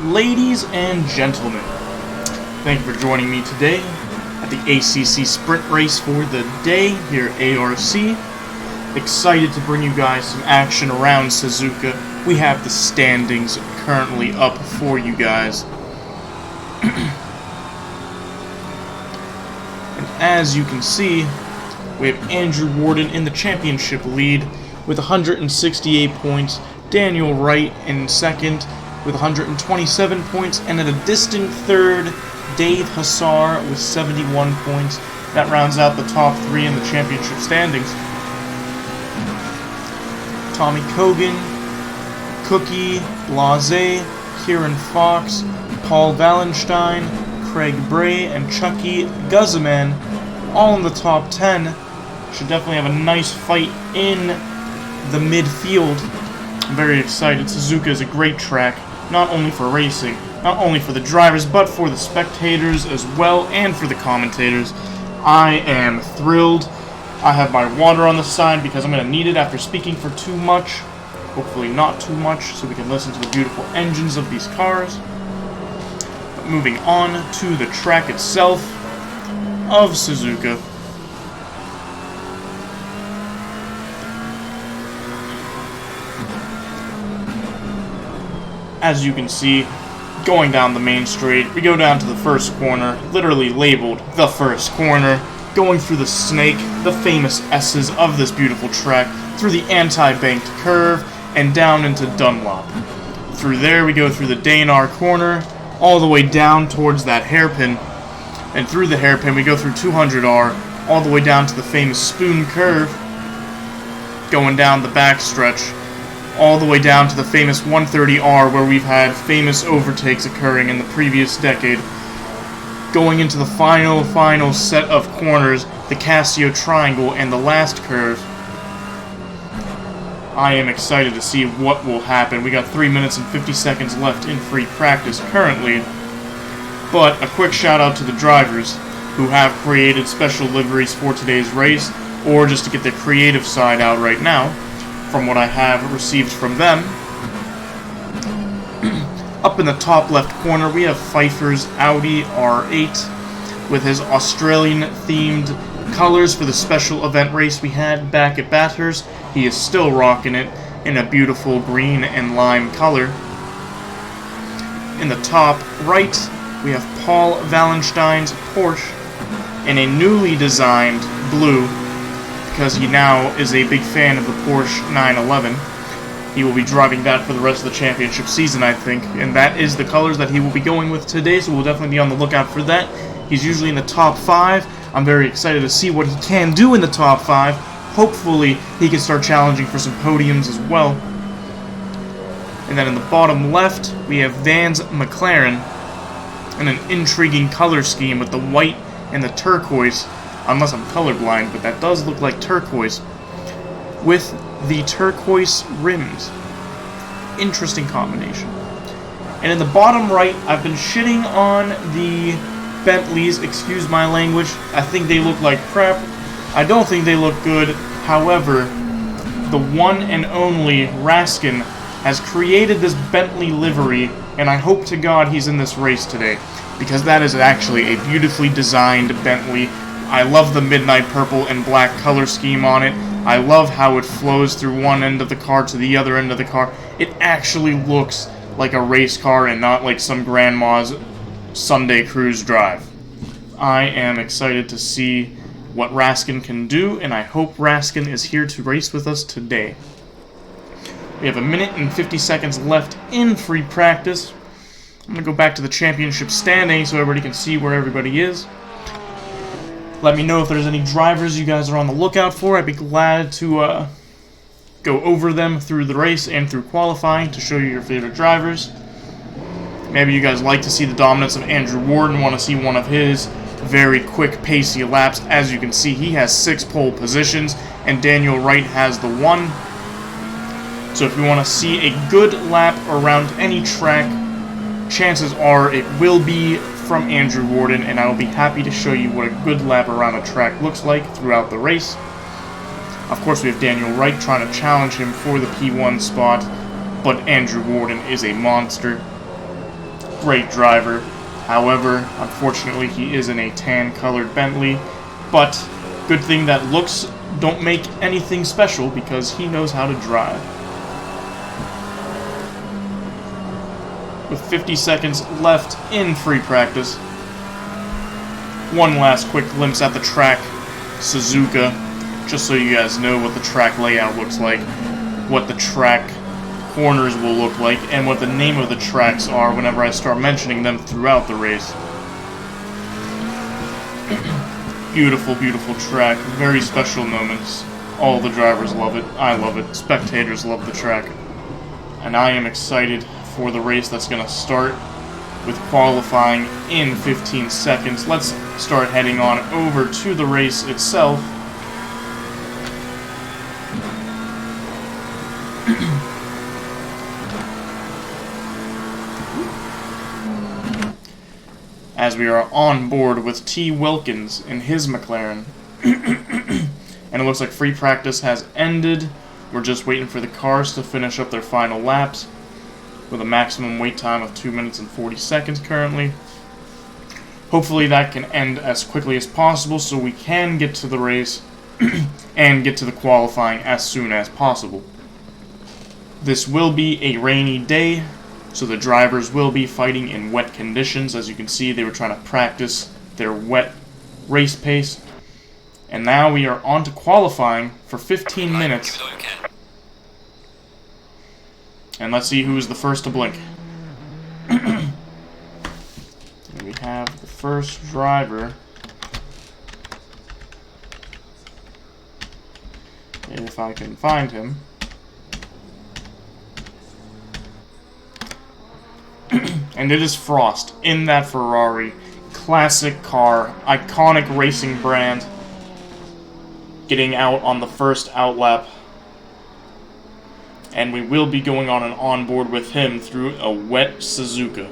Ladies and gentlemen, thank you for joining me today at the ACC sprint race for the day here at ARC. Excited to bring you guys some action around Suzuka. We have the standings currently up for you guys. And as you can see, we have Andrew Warden in the championship lead with 168 points, Daniel Wright in second with 127 points, and at a distant third, Dave Hassar with 71 points. That rounds out the top three in the championship standings. Tommy Kogan, Cookie, Blase, Kieran Fox, Paul Wallenstein, Craig Bray, and Chucky Guzman, all in the top 10. Should definitely have a nice fight in the midfield. I'm very excited. Suzuka is a great track, not only for racing, not only for the drivers, but for the spectators as well, and for the commentators. I am thrilled. I have my water on the side because I'm going to need it after speaking for too much. Hopefully not too much, so we can listen to the beautiful engines of these cars. But moving on to the track itself of Suzuka. As you can see, going down the main straight, we go down to the first corner, literally labeled the first corner, going through the snake, the famous S's of this beautiful track, through the anti-banked curve, and down into Dunlop. Through there, we go through the Danar corner, all the way down towards that hairpin, and through the hairpin, we go through 200R, all the way down to the famous spoon curve, going down the backstretch, all the way down to the famous 130R, where we've had famous overtakes occurring in the previous decade. Going into the final set of corners, the Casio Triangle, and the last curve. I am excited to see what will happen. We got 3 minutes and 50 seconds left in free practice currently. But a quick shout out to the drivers who have created special liveries for today's race, or just to get the creative side out right now. From what I have received from them. Up in the top left corner, we have Pfeiffer's Audi R8 with his Australian-themed colors for the special event race we had back at Bathurst. He is still rocking it in a beautiful green and lime color. In the top right, we have Paul Wallenstein's Porsche in a newly designed blue, because he now is a big fan of the Porsche 911. He will be driving that for the rest of the championship season, I think, and that is the colors that he will be going with today, so we'll definitely be on the lookout for that. He's usually in the top 5. I'm very excited to see what he can do in the top 5. Hopefully, he can start challenging for some podiums as well. And then in the bottom left, we have Van's McLaren in an intriguing color scheme with the white and the turquoise. Unless I'm colorblind, but that does look like turquoise, with the turquoise rims. Interesting combination. And in the bottom right, I've been shitting on the Bentleys, excuse my language. I think they look like crap. I don't think they look good. However, the one and only Raskin has created this Bentley livery, and I hope to God he's in this race today, because that is actually a beautifully designed Bentley. I love the midnight purple and black color scheme on it. I love how it flows through one end of the car to the other end of the car. It actually looks like a race car and not like some grandma's Sunday cruise drive. I am excited to see what Raskin can do, and I hope Raskin is here to race with us today. We have 1 minute and 50 seconds left in free practice. I'm going to go back to the championship standing so everybody can see where everybody is. Let me know if there's any drivers you guys are on the lookout for. I'd be glad to go over them through the race and through qualifying to show you your favorite drivers. Maybe you guys like to see the dominance of Andrew Warden, want to see one of his very quick, pacey laps. As you can see, he has 6 pole positions, and Daniel Wright has the 1. So if you want to see a good lap around any track, chances are it will be from Andrew Warden, and I will be happy to show you what a good lap around a track looks like throughout the race. Of course, we have Daniel Wright trying to challenge him for the P1 spot, but Andrew Warden is a monster. great driver. However, unfortunately, he is in a tan-colored Bentley, but good thing that looks don't make anything special because he knows how to drive. With 50 seconds left in free practice, one last quick glimpse at the track, Suzuka, just so you guys know what the track layout looks like, what the track corners will look like, and what the name of the tracks are whenever I start mentioning them throughout the race. Beautiful, beautiful track. Very special moments. All the drivers love it. I love it. Spectators love the track. And I am excited for the race that's going to start with qualifying in 15 seconds. Let's start heading on over to the race itself. As we are on board with T. Wilkins in his McLaren. And it looks like free practice has ended. We're just waiting for the cars to finish up their final laps with a maximum wait time of 2 minutes and 40 seconds currently. Hopefully that can end as quickly as possible so we can get to the race and get to the qualifying as soon as possible. This will be a rainy day, so the drivers will be fighting in wet conditions. As you can see, they were trying to practice their wet race pace. And now we are on to qualifying for 15 minutes. And let's see who is the first to blink. We have the first driver. If I can find him. And it is Frost in that Ferrari. Classic car, iconic racing brand. Getting out on the first outlap. And we will be going on an onboard with him through a wet Suzuka.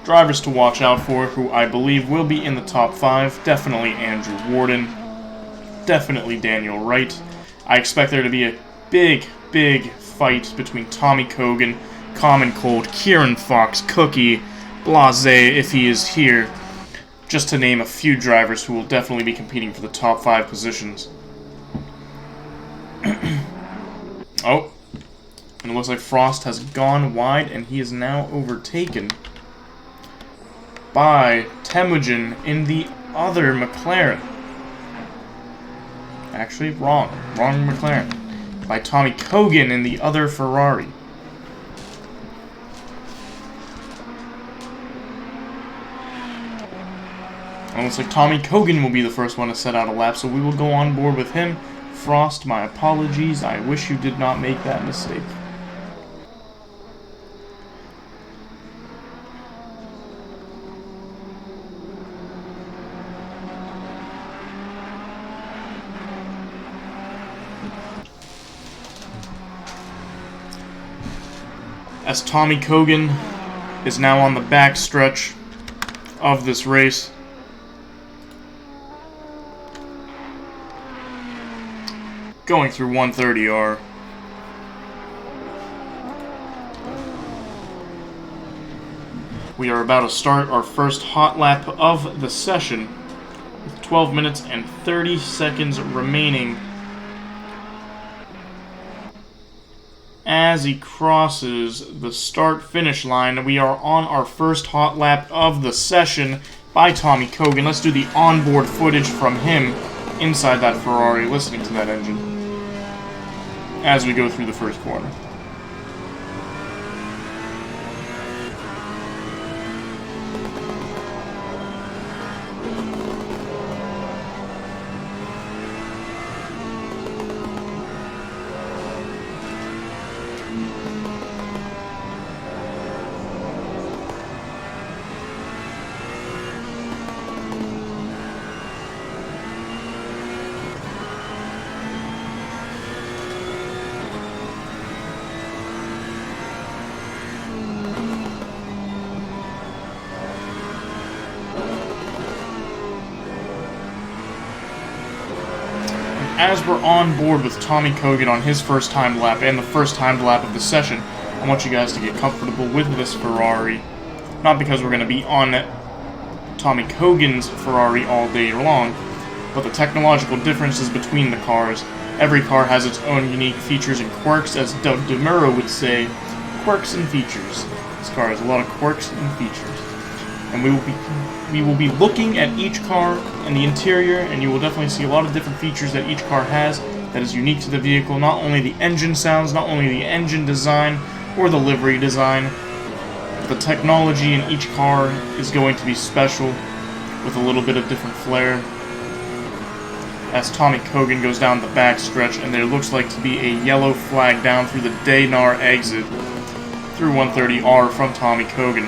Drivers to watch out for, who I believe will be in the top 5. Definitely Andrew Warden. Definitely Daniel Wright. I expect there to be a big, big fight between Tommy Cogan, Common Cold, Kieran Fox, Cookie, Blase, if he is here. Just to name a few drivers who will definitely be competing for the top 5 positions. Oh. And it looks like Frost has gone wide, and he is now overtaken by Temujin in the other McLaren. Actually, wrong McLaren. By Tommy Cogan in the other Ferrari. And it looks like Tommy Cogan will be the first one to set out a lap, so we will go on board with him. Frost, my apologies. I wish you did not make that mistake. As Tommy Cogan is now on the back stretch of this race. Going through 130R. We are about to start our first hot lap of the session with 12 minutes and 30 seconds remaining. As he crosses the start-finish line, we are on our first hot lap of the session by Tommy Cogan. Let's do the onboard footage from him inside that Ferrari, listening to that engine as we go through the first corner. as we're on board with Tommy Kogan on his first time lap and the first time lap of the session, I want you guys to get comfortable with this Ferrari. Not because we're going to be on Tommy Kogan's Ferrari all day long, but the technological differences between the cars. Every car has its own unique features and quirks, as Doug DeMuro would say, quirks and features. This car has a lot of quirks and features. And we will be looking at each car and the interior, and you will definitely see a lot of different features that each car has that is unique to the vehicle. Not only the engine sounds, not only the engine design or the livery design, but the technology in each car is going to be special with a little bit of different flair. As Tommy Kogan goes down the back stretch, and there looks like to be a yellow flag down through the Daynar exit through 130R from Tommy Kogan.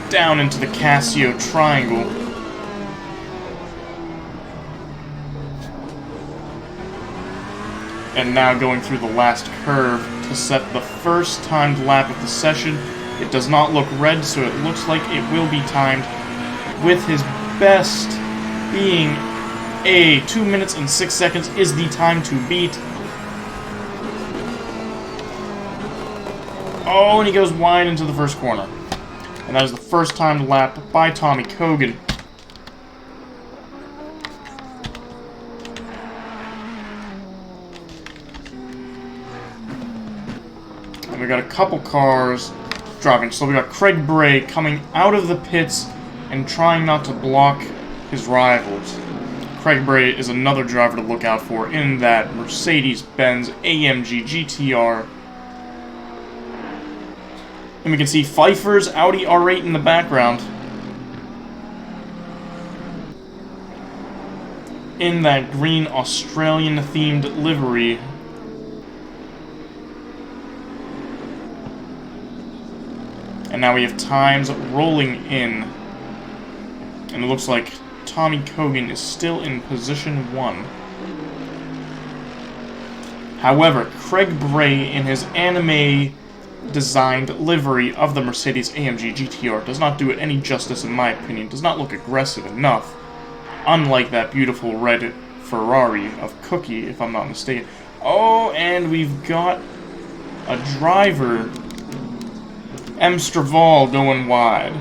Down into the Casio Triangle. And now going through the last curve to set the first timed lap of the session. It does not look red, so it looks like it will be timed, with his best being a 2 minutes and 6 seconds is the time to beat. Oh, and he goes wide into the first corner. And that is the first timed lap by Tommy Kogan. And we got a couple cars driving. So we got Craig Bray coming out of the pits and trying not to block his rivals. Craig Bray is another driver to look out for in that Mercedes-Benz AMG GTR. And we can see Pfeiffer's Audi R8 in the background. In that green Australian-themed livery. And now we have times rolling in. And it looks like Tommy Kogan is still in position 1. However, Craig Bray in his anime designed livery of the Mercedes AMG GTR does not do it any justice, in my opinion. Does not look aggressive enough, unlike that beautiful red Ferrari of Cookie, if I'm not mistaken. Oh, and we've got a driver, M. Straval, going wide.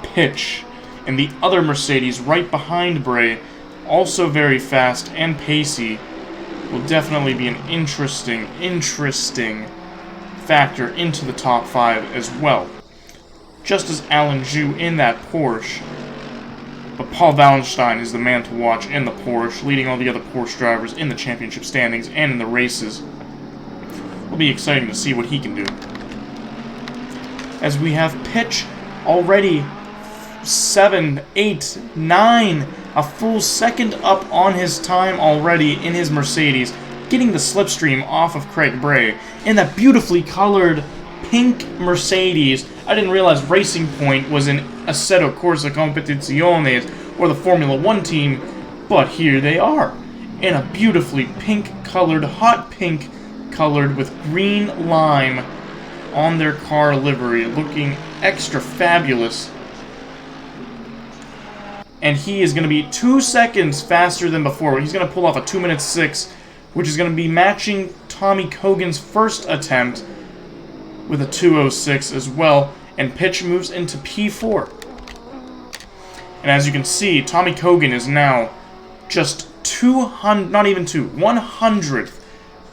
Pitch. And the other Mercedes right behind Bray, also very fast and pacey, will definitely be an interesting factor into the top 5 as well. Just as Alan Zhu in that Porsche. But Paul Wallenstein is the man to watch in the Porsche, leading all the other Porsche drivers in the championship standings and in the races. It'll be exciting to see what he can do. As we have Pitch already 7, 8, 9, a full second up on his time already in his Mercedes, getting the slipstream off of Craig Bray in that beautifully colored pink Mercedes. I didn't realize Racing Point was in Assetto Corsa Competizione or the Formula 1 team, but here they are in a beautifully pink colored, hot pink colored with green lime on their car livery, looking extra fabulous. And he is going to be 2 seconds faster than before. He's going to pull off a 2 minute 6, which is going to be matching Tommy Kogan's first attempt with a 2:06 as well. And Pitch moves into P4. And as you can see, Tommy Kogan is now just 200, not even 100th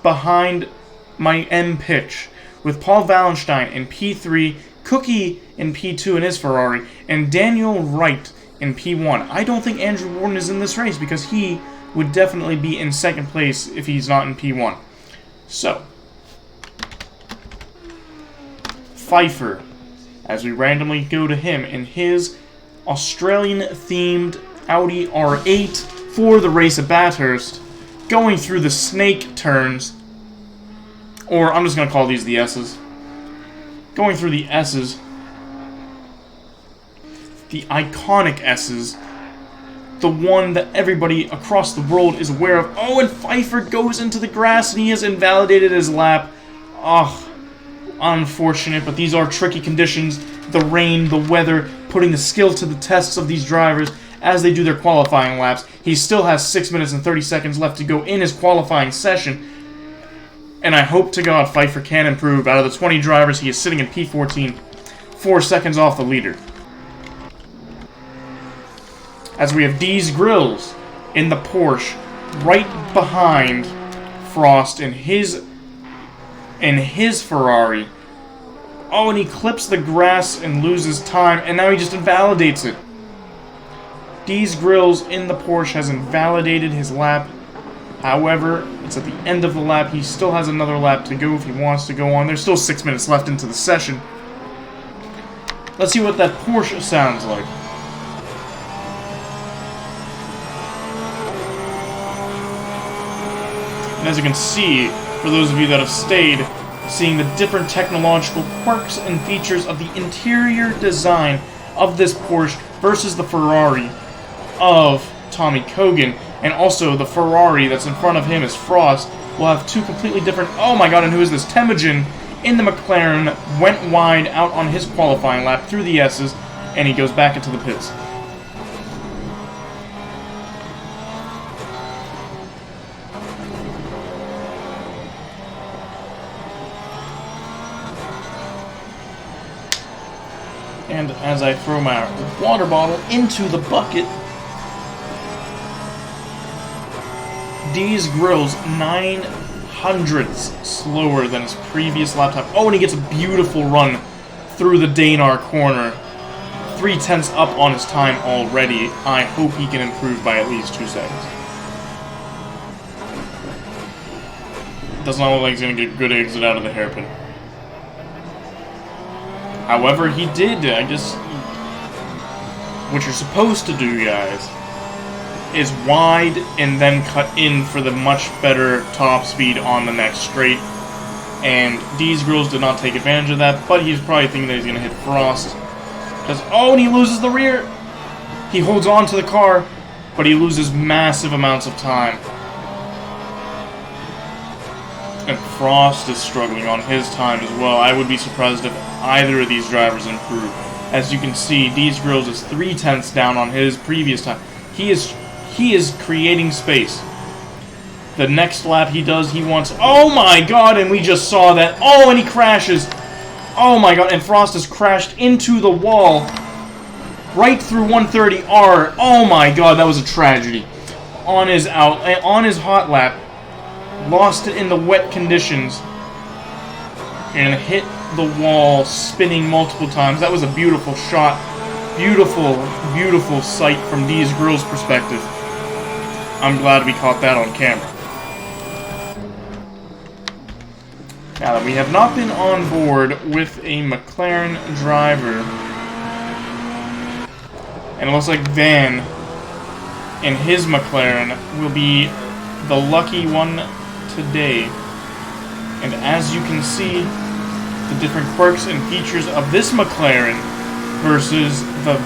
behind my M Pitch, with Paul Wallenstein in P3, Cookie in P2 in his Ferrari, and Daniel Wright in P1. I don't think Andrew Warden is in this race because he would definitely be in second place if he's not in P1. So, Pfeiffer, as we randomly go to him in his Australian-themed Audi R8 for the race at Bathurst, going through the snake turns, or I'm just going to call these the S's, going through the S's, the iconic S's, the one that everybody across the world is aware of. Oh, and Pfeiffer goes into the grass and he has invalidated his lap. Oh, unfortunate, but these are tricky conditions. The rain, the weather, putting the skill to the tests of these drivers as they do their qualifying laps. He still has 6 minutes and 30 seconds left to go in his qualifying session. And I hope to God Pfeiffer can improve. Out of the 20 drivers, he is sitting in P14, 4 seconds off the leader. As we have D's Grills in the Porsche, right behind Frost in his Ferrari. Oh, and he clips the grass and loses time, and now he just invalidates it. D's Grills in the Porsche has invalidated his lap. However, it's at the end of the lap. He still has another lap to go if he wants to go on. There's still 6 minutes left into the session. Let's see what that Porsche sounds like. And as you can see, for those of you that have stayed, seeing the different technological quirks and features of the interior design of this Porsche versus the Ferrari of Tommy Kogan, and also the Ferrari that's in front of him is Frost, will have two completely different... Oh my god, and who is this? Temujin in the McLaren went wide out on his qualifying lap through the S's, and he goes back into the pits. And as I throw my water bottle into the bucket, D's Grills 9/100ths slower than his previous lap time. Oh, and he gets a beautiful run through the Danar corner. 3/10 up on his time already. I hope he can improve by at least 2 seconds. Does not look like he's going to get a good exit out of the hairpin. However, he did, I guess, what you're supposed to do, guys, is wide and then cut in for the much better top speed on the next straight. And D's Grills did not take advantage of that, but he's probably thinking that he's going to hit Frost. Because, oh, and he loses the rear! He holds on to the car, but he loses massive amounts of time. And Frost is struggling on his time as well. I would be surprised if either of these drivers improve. As you can see, D's Grills is 3/10 down on his previous time. He is creating space. The next lap he does, he wants... Oh my god, and we just saw that. Oh, and he crashes. Oh my god, and Frost has crashed into the wall. Right through 130R. Oh my god, that was a tragedy. On his hot lap. Lost it in the wet conditions and hit the wall, spinning multiple times. That was a beautiful shot. Beautiful, beautiful sight from D's Grills' perspective. I'm glad we caught that on camera. Now that we have not been on board with a McLaren driver, and it looks like Van and his McLaren will be the lucky one today. And as you can see, the different quirks and features of this McLaren versus the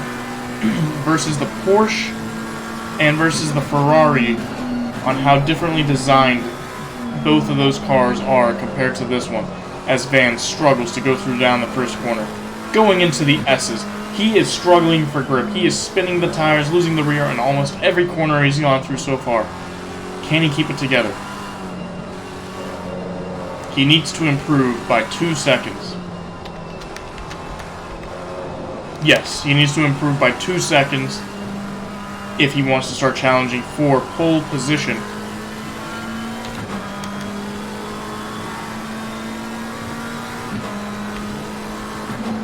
Porsche and versus the Ferrari on how differently designed both of those cars are compared to this one, as Van struggles to go through down the first corner. Going into the S's, he is struggling for grip. He is spinning the tires, losing the rear in almost every corner he's gone through so far. Can he keep it together? He needs to improve by 2 seconds. Yes, he needs to improve by 2 seconds if he wants to start challenging for pole position.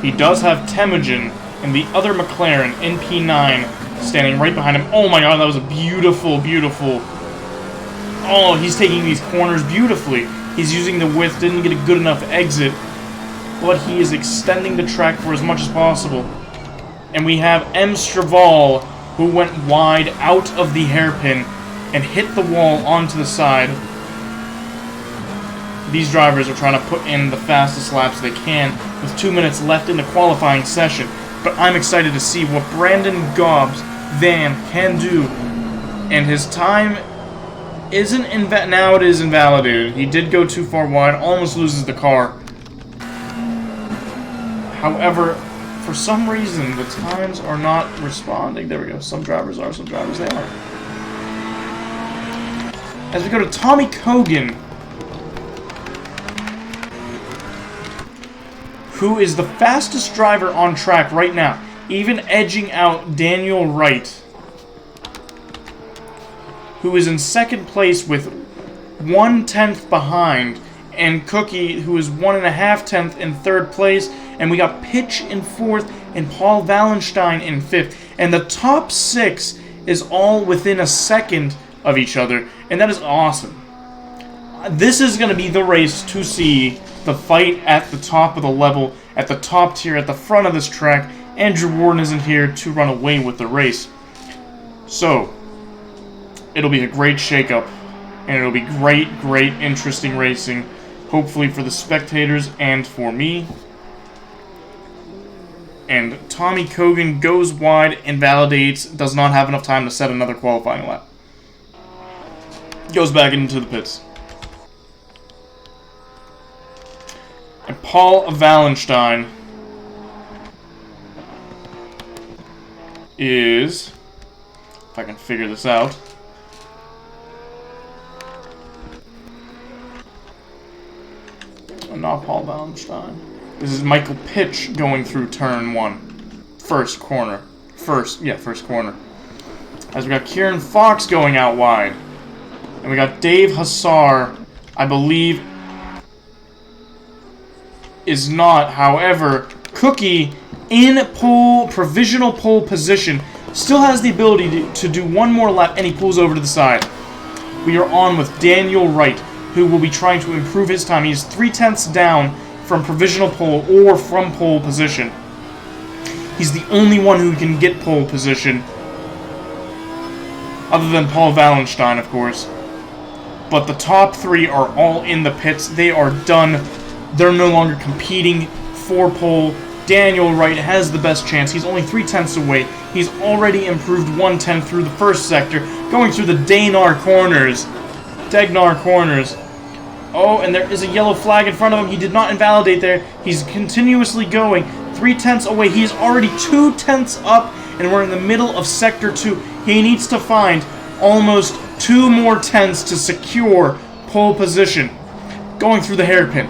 He does have Temujin and the other McLaren in P9 standing right behind him. Oh my god, that was a beautiful, beautiful... Oh, he's taking these corners beautifully. He's using the width, didn't get a good enough exit, but he is extending the track for as much as possible. And we have M. Straval, who went wide out of the hairpin and hit the wall onto the side. These drivers are trying to put in the fastest laps they can with 2 minutes left in the qualifying session. But I'm excited to see what Brandon Gobbs Van can do. And his time isn't now it is invalidated. He did go too far wide, almost loses the car. However, For some reason, the times are not responding. There we go. Some drivers are, some drivers they aren't. As we go to Tommy Kogan, who is the fastest driver on track right now, even edging out Daniel Wright, who is in second place with 1/10 behind, and Cookie, who is 1.5 in third place, and we got Pitch in fourth, and Paul Wallenstein in fifth, and the top 6 is all within a second of each other, and that is awesome. This is going to be the race to see the fight at the top of the level, at the top tier, at the front of this track. Andrew Warden isn't here to run away with the race. So, it'll be a great shakeup, and it'll be great, interesting racing, hopefully for the spectators and for me. And Tommy Kogan goes wide, invalidates, does not have enough time to set another qualifying lap. Goes back into the pits. And Paul Wallenstein is, if I can figure this out, not Paul Wallenstein. This is Michael Pitch going through turn 1. First corner. First corner. As we got Kieran Fox going out wide. And we got Dave Hassar, I believe, is not. However, Cookie in provisional pole position, still has the ability to do one more lap, and he pulls over to the side. We are on with Daniel Wright, who will be trying to improve his time. He is 3/10 down from provisional pole or from pole position. He's the only one who can get pole position, other than Paul Wallenstein, of course. But the top 3 are all in the pits. They are done. They're no longer competing for pole. Daniel Wright has the best chance. He's only 3/10 away. He's already improved 1/10 through the first sector, going through the Dagnar corners. Oh, and there is a yellow flag in front of him. He did not invalidate there. He's continuously going. 3/10 away. He is already 2/10 up, and we're in the middle of Sector 2. He needs to find almost 2 more tenths to secure pole position. Going through the hairpin.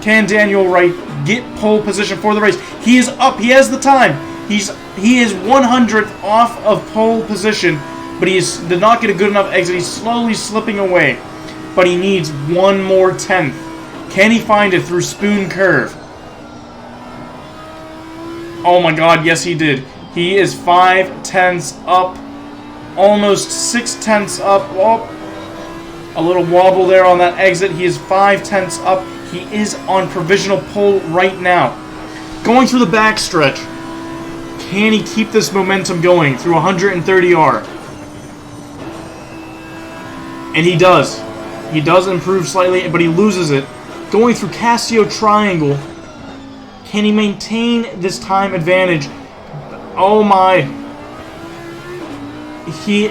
Can Daniel Wright get pole position for the race? He is up. He has the time. He is 100th off of pole position, but he did not get a good enough exit. He's slowly slipping away, but he needs 1 more tenth. Can he find it through Spoon Curve? Oh my god, yes he did. He is 5/10 up, almost 6/10 up. Oh, a little wobble there on that exit. He is 5/10 up. He is on provisional pole right now. Going through the backstretch. Can he keep this momentum going through 130R? And he does. He does improve slightly, but he loses it. Going through Casio Triangle. Can he maintain this time advantage? Oh my. He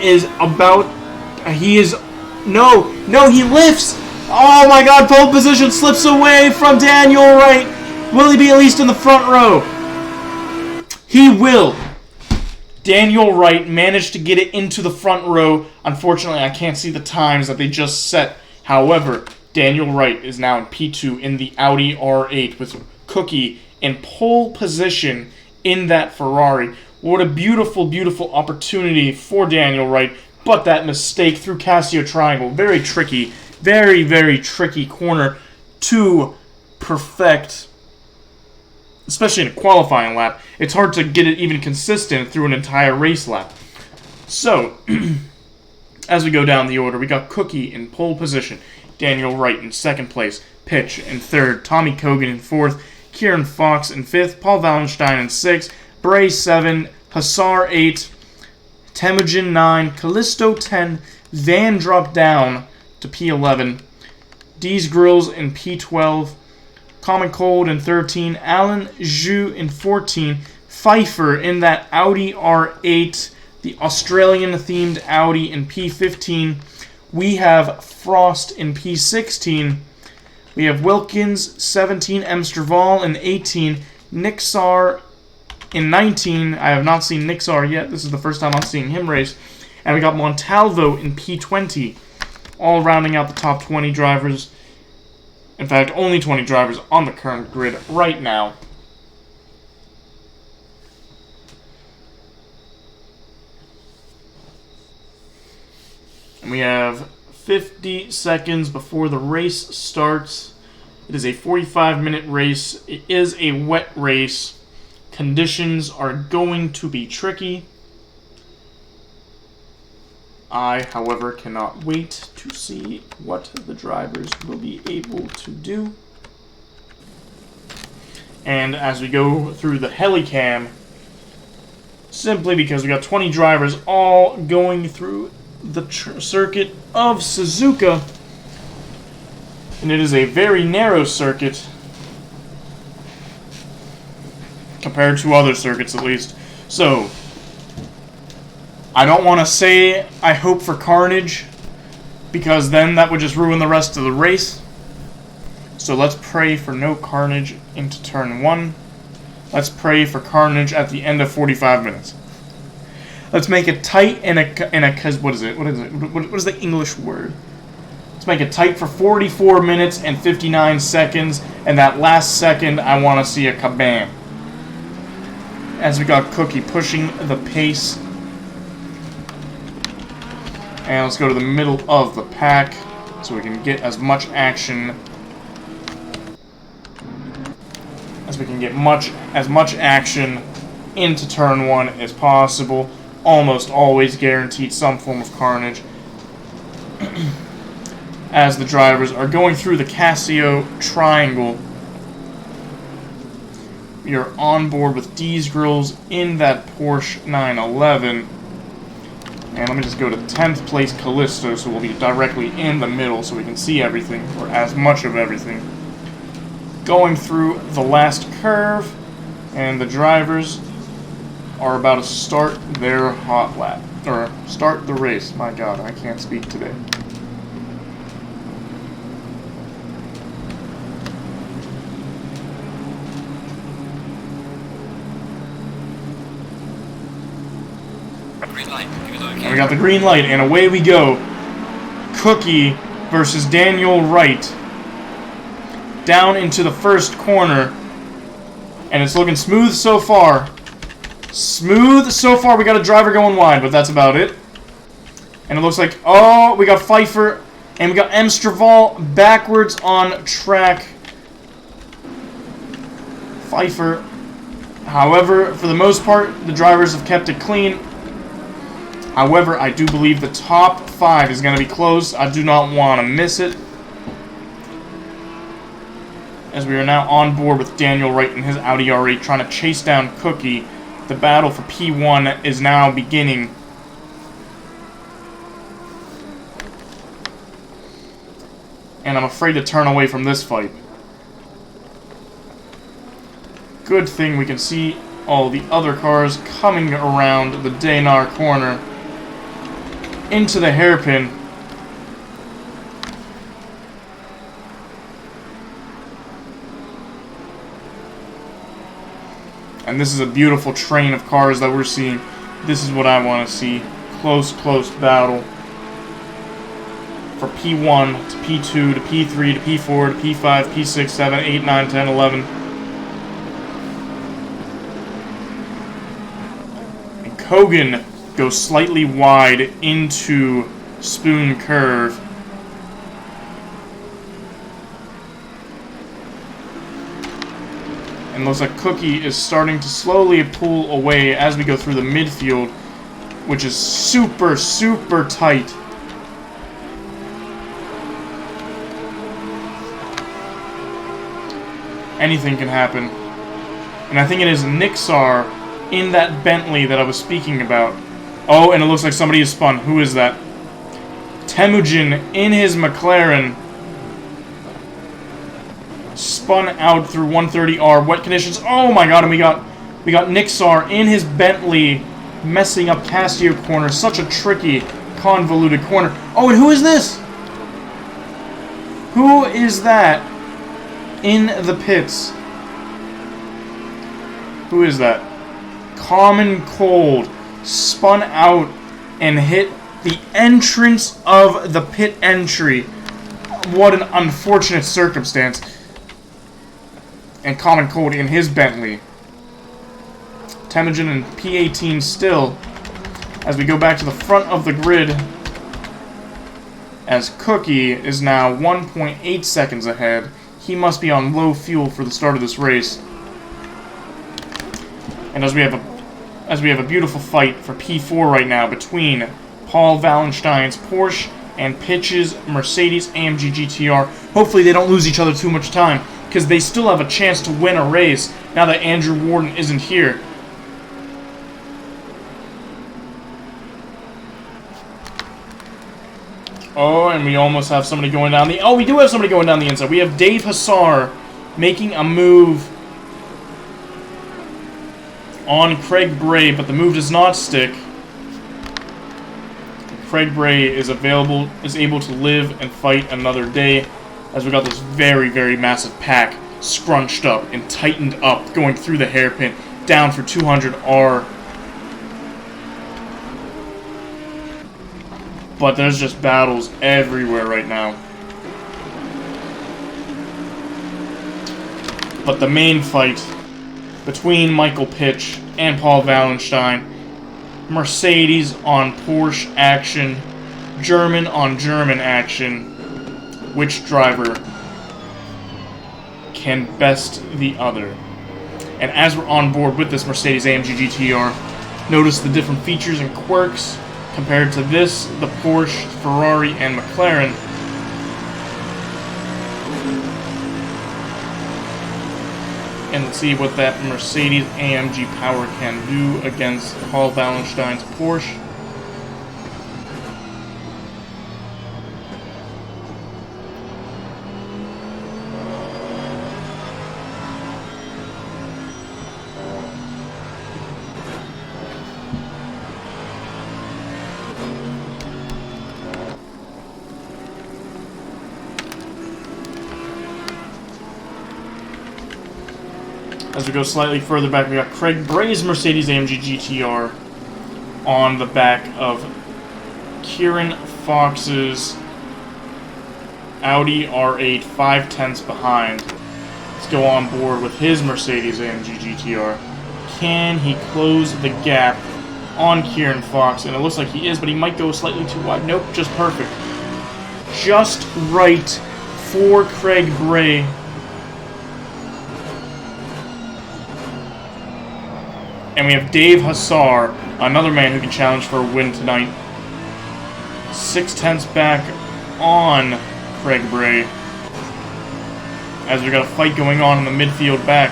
lifts! Oh my god, pole position slips away from Daniel Wright. Will he be at least in the front row? He will. Daniel Wright managed to get it into the front row. Unfortunately, I can't see the times that they just set. However, Daniel Wright is now in P2 in the Audi R8 with Cookie in pole position in that Ferrari. What a beautiful, beautiful opportunity for Daniel Wright. But that mistake through Casio Triangle, very tricky. Very, very tricky corner to perfect, especially in a qualifying lap. It's hard to get it even consistent through an entire race lap. So, as we go down the order, we got Cookie in pole position, Daniel Wright in second place, Pitch in third, Tommy Kogan in fourth, Kieran Fox in fifth, Paul Wallenstein in sixth, Bray 7, Hassar 8, Temujin 9, Callisto 10, Van dropped down to P11, D's Grills in P12, Common Cold in 13, Alan Zhu in 14, Pfeiffer in that Audi R8, the Australian-themed Audi in P15. We have Frost in P16. We have Wilkins, 17, Amsterval in 18, Nixar In 19, I have not seen Nixar yet. This is the first time I'm seeing him race. And we got Montalvo in P20, all rounding out the top 20 drivers. In fact, only 20 drivers on the current grid right now. And we have 50 seconds before the race starts. It is a 45-minute race. It is a wet race. Conditions are going to be tricky. I, however, cannot wait to see what the drivers will be able to do. And as we go through the helicam, simply because we got 20 drivers all going through the circuit of Suzuka, and it is a very narrow circuit compared to other circuits, at least. So I don't want to say I hope for carnage, because then that would just ruin the rest of the race. So let's pray for no carnage into turn 1. Let's pray for carnage at the end of 45 minutes. Let's make it tight what is the English word? Let's make it tight for 44 minutes and 59 seconds, and that last second I want to see a kabam. As we got Cookie pushing the pace. And let's go to the middle of the pack so we can get as much action into turn 1 as possible. Almost always guaranteed some form of carnage as the drivers are going through the Casio triangle. We are on board with D's grills in that Porsche 911. And let me just go to 10th place Callisto, so we'll be directly in the middle so we can see everything, or as much of everything. Going through the last curve, and the drivers are about to start their hot lap. Or, start the race. My god, I can't speak today. Green light. And we got the green light, and away we go. Cookie versus Daniel Wright. Down into the first corner. And it's looking smooth so far. Smooth so far. We got a driver going wide, but that's about it. And it looks like, oh, we got Pfeiffer, and we got M. Straval backwards on track. Pfeiffer. However, for the most part, the drivers have kept it clean. However, I do believe the top 5 is going to be close. I do not want to miss it. As we are now on board with Daniel Wright and his Audi R8 trying to chase down Cookie. The battle for P1 is now beginning. And I'm afraid to turn away from this fight. Good thing we can see all the other cars coming around the Daynar corner into the hairpin. And this is a beautiful train of cars that we're seeing. This is what I want to see. Close battle. For P1 to P2 to P3 to P4 to P5, P6, 7, 8, 9, 10, 11. And Kogan goes slightly wide into Spoon Curve. And looks like Cookie is starting to slowly pull away as we go through the midfield, which is super tight. Anything can happen. And I think it is Nixar in that Bentley that I was speaking about. Oh, and it looks like somebody is spun. Who is that? Temujin in his McLaren. Spun out through 130R. Wet conditions. Oh my god, and we got Nixar in his Bentley messing up Casio corner. Such a tricky, convoluted corner. Oh, and who is this? Who is that in the pits? Who is that? Common Cold spun out and hit the entrance of the pit entry. What an unfortunate circumstance. And Common Cold in his Bentley. Temujin and P18 still. As we go back to the front of the grid, as Cookie is now 1.8 seconds ahead. He must be on low fuel for the start of this race. And as we have a beautiful fight for P4 right now between Paul Wallenstein's Porsche and Pitch's Mercedes AMG GTR. Hopefully they don't lose each other too much time, because they still have a chance to win a race now that Andrew Warden isn't here. Oh, and we almost have somebody going down the... Oh, we do have somebody going down the inside. We have Dave Hassar making a move on Craig Bray, but the move does not stick. Craig Bray is able to live and fight another day, as we got this very, very massive pack scrunched up and tightened up, going through the hairpin, down for 200R. But there's just battles everywhere right now. But the main fight between Michael Pitch and Paul Wallenstein, Mercedes on Porsche action, German on German action. Which driver can best the other? And as we're on board with this Mercedes AMG GTR, notice the different features and quirks compared to this, the Porsche, Ferrari, and McLaren. And let's see what that Mercedes AMG power can do against Paul Wallenstein's Porsche. As we go slightly further back, we got Craig Bray's Mercedes AMG GTR on the back of Kieran Fox's Audi R8, 5/10 behind. Let's go on board with his Mercedes AMG GTR. Can he close the gap on Kieran Fox? And it looks like he is, but he might go slightly too wide. Nope, just perfect. Just right for Craig Bray. And we have Dave Hassar, another man who can challenge for a win tonight. 6/10 back on Craig Bray. As we got a fight going on in the midfield back.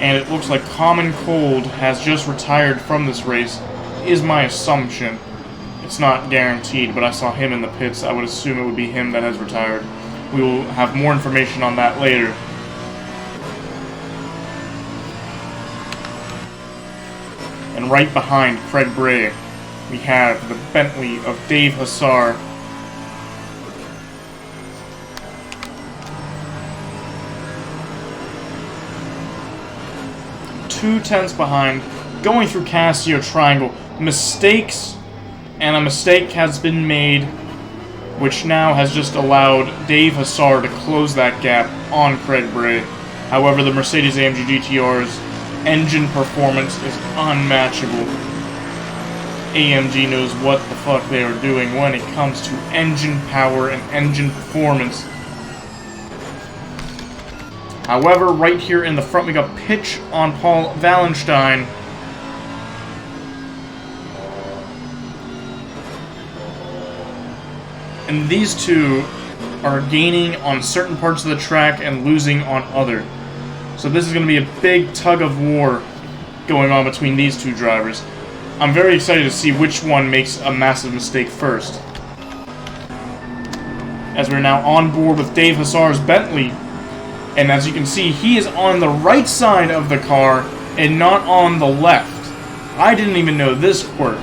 And it looks like Common Cold has just retired from this race, is my assumption. It's not guaranteed, but I saw him in the pits. I would assume it would be him that has retired. We will have more information on that later. And right behind Craig Bray, we have the Bentley of Dave Hassar. Two tenths behind, going through Casio Triangle. Mistakes, and a mistake has been made, which now has just allowed Dave Hassar to close that gap on Craig Bray. However, the Mercedes AMG GTR's engine performance is unmatchable. AMG knows what the fuck they are doing when it comes to engine power and engine performance. However, right here in the front, we got Pitch on Paul Wallenstein. And these two are gaining on certain parts of the track and losing on other. So this is going to be a big tug of war going on between these two drivers. I'm very excited to see which one makes a massive mistake first. As we're now on board with Dave Hassar's Bentley. And as you can see, he is on the right side of the car and not on the left. I didn't even know this quirk.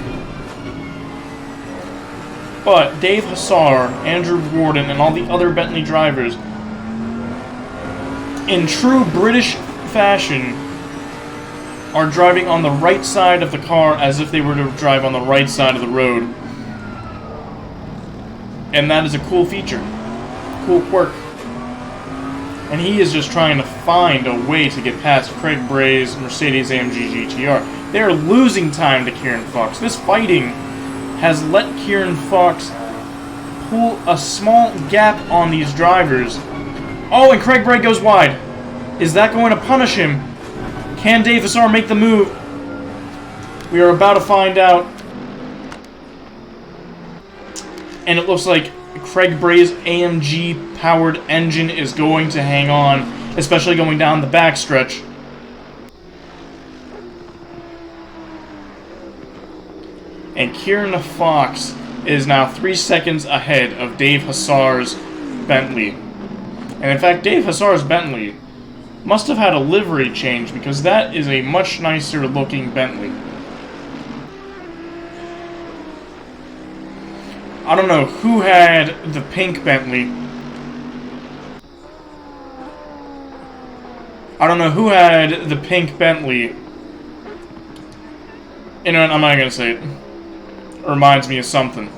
But Dave Hassar, Andrew Warden, and all the other Bentley drivers, in true British fashion, are driving on the right side of the car as if they were to drive on the right side of the road. And that is a cool feature. Cool quirk. And he is just trying to find a way to get past Craig Bray's Mercedes-AMG GTR. They're losing time to Kieran Fox. This fighting has let Kieran Fox pull a small gap on these drivers. Oh, and Craig Bray goes wide. Is that going to punish him? Can Dave Hassar make the move? We are about to find out. And it looks like Craig Bray's AMG-powered engine is going to hang on, especially going down the backstretch. And Kieran Fox is now 3 seconds ahead of Dave Hassar's Bentley. And in fact, Dave Hassar's Bentley must have had a livery change, because that is a much nicer looking Bentley. I don't know who had the pink Bentley. I don't know who had the pink Bentley. You know what, I'm not gonna say it. It reminds me of something.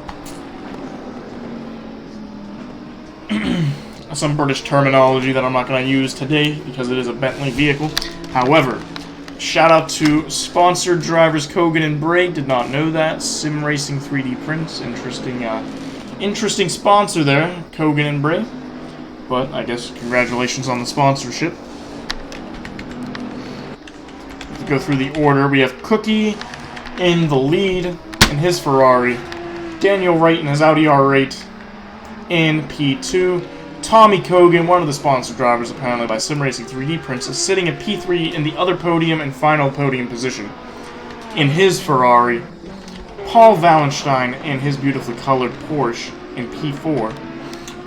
Some British terminology that I'm not going to use today because it is a Bentley vehicle. However, shout out to sponsored drivers Kogan and Bray. Did not know that. Sim Racing 3D Prints. Interesting sponsor there, Kogan and Bray. But I guess congratulations on the sponsorship. To go through the order, we have Cookie in the lead in his Ferrari. Daniel Wright in his Audi R8 in P2. Tommy Kogan, one of the sponsored drivers apparently by Sim Racing 3D Prints, is sitting at P3 in the other podium and final podium position in his Ferrari. Paul Wallenstein in his beautifully colored Porsche in P4.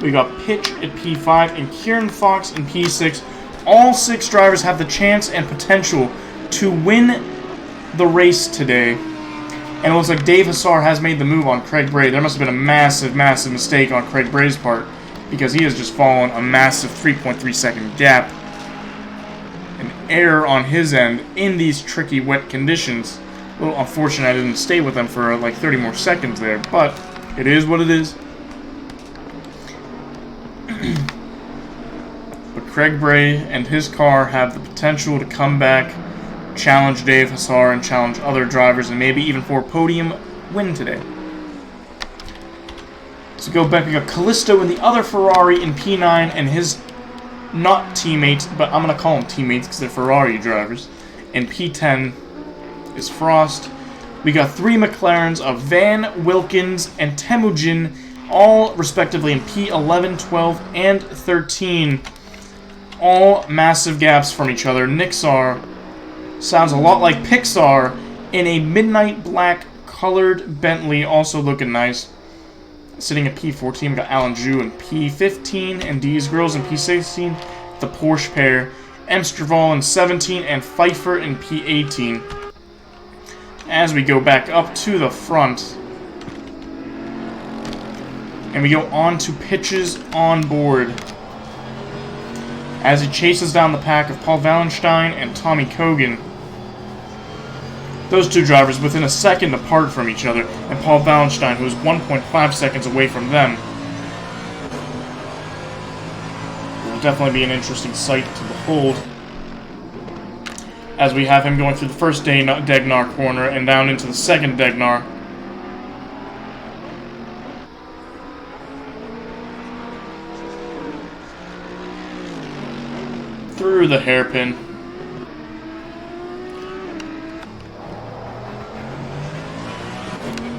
We got Pitch at P5 and Kieran Fox in P6. All 6 drivers have the chance and potential to win the race today. And it looks like Dave Hassar has made the move on Craig Bray. There must have been a massive, massive mistake on Craig Bray's part, because he has just fallen a massive 3.3 second gap. An error on his end in these tricky wet conditions. A little unfortunate I didn't stay with them for like 30 more seconds there, but it is what it is. But Craig Bray and his car have the potential to come back, challenge Dave Hassar, and challenge other drivers, and maybe even for a podium win today. So go back, we got Callisto in the other Ferrari in P9, and his not teammates, but I'm going to call them teammates because they're Ferrari drivers. In P10 is Frost. We got 3 McLarens of Van, Wilkins, and Temujin, all respectively in P11, 12, and 13. All massive gaps from each other. Nixar sounds a lot like Pixar in a midnight black colored Bentley, also looking nice. Sitting at P14, we got Alan Zhu in P15, and D's Girls in P16, the Porsche pair, Emsterval in 17, and Pfeiffer in P18. As we go back up to the front, and we go on to Pitch's on board, as he chases down the pack of Paul Wallenstein and Tommy Kogan. Those 2 drivers within a second apart from each other, and Paul Wallenstein, who is 1.5 seconds away from them. It will definitely be an interesting sight to behold, as we have him going through the first Degnar corner and down into the second Degnar. Through the hairpin.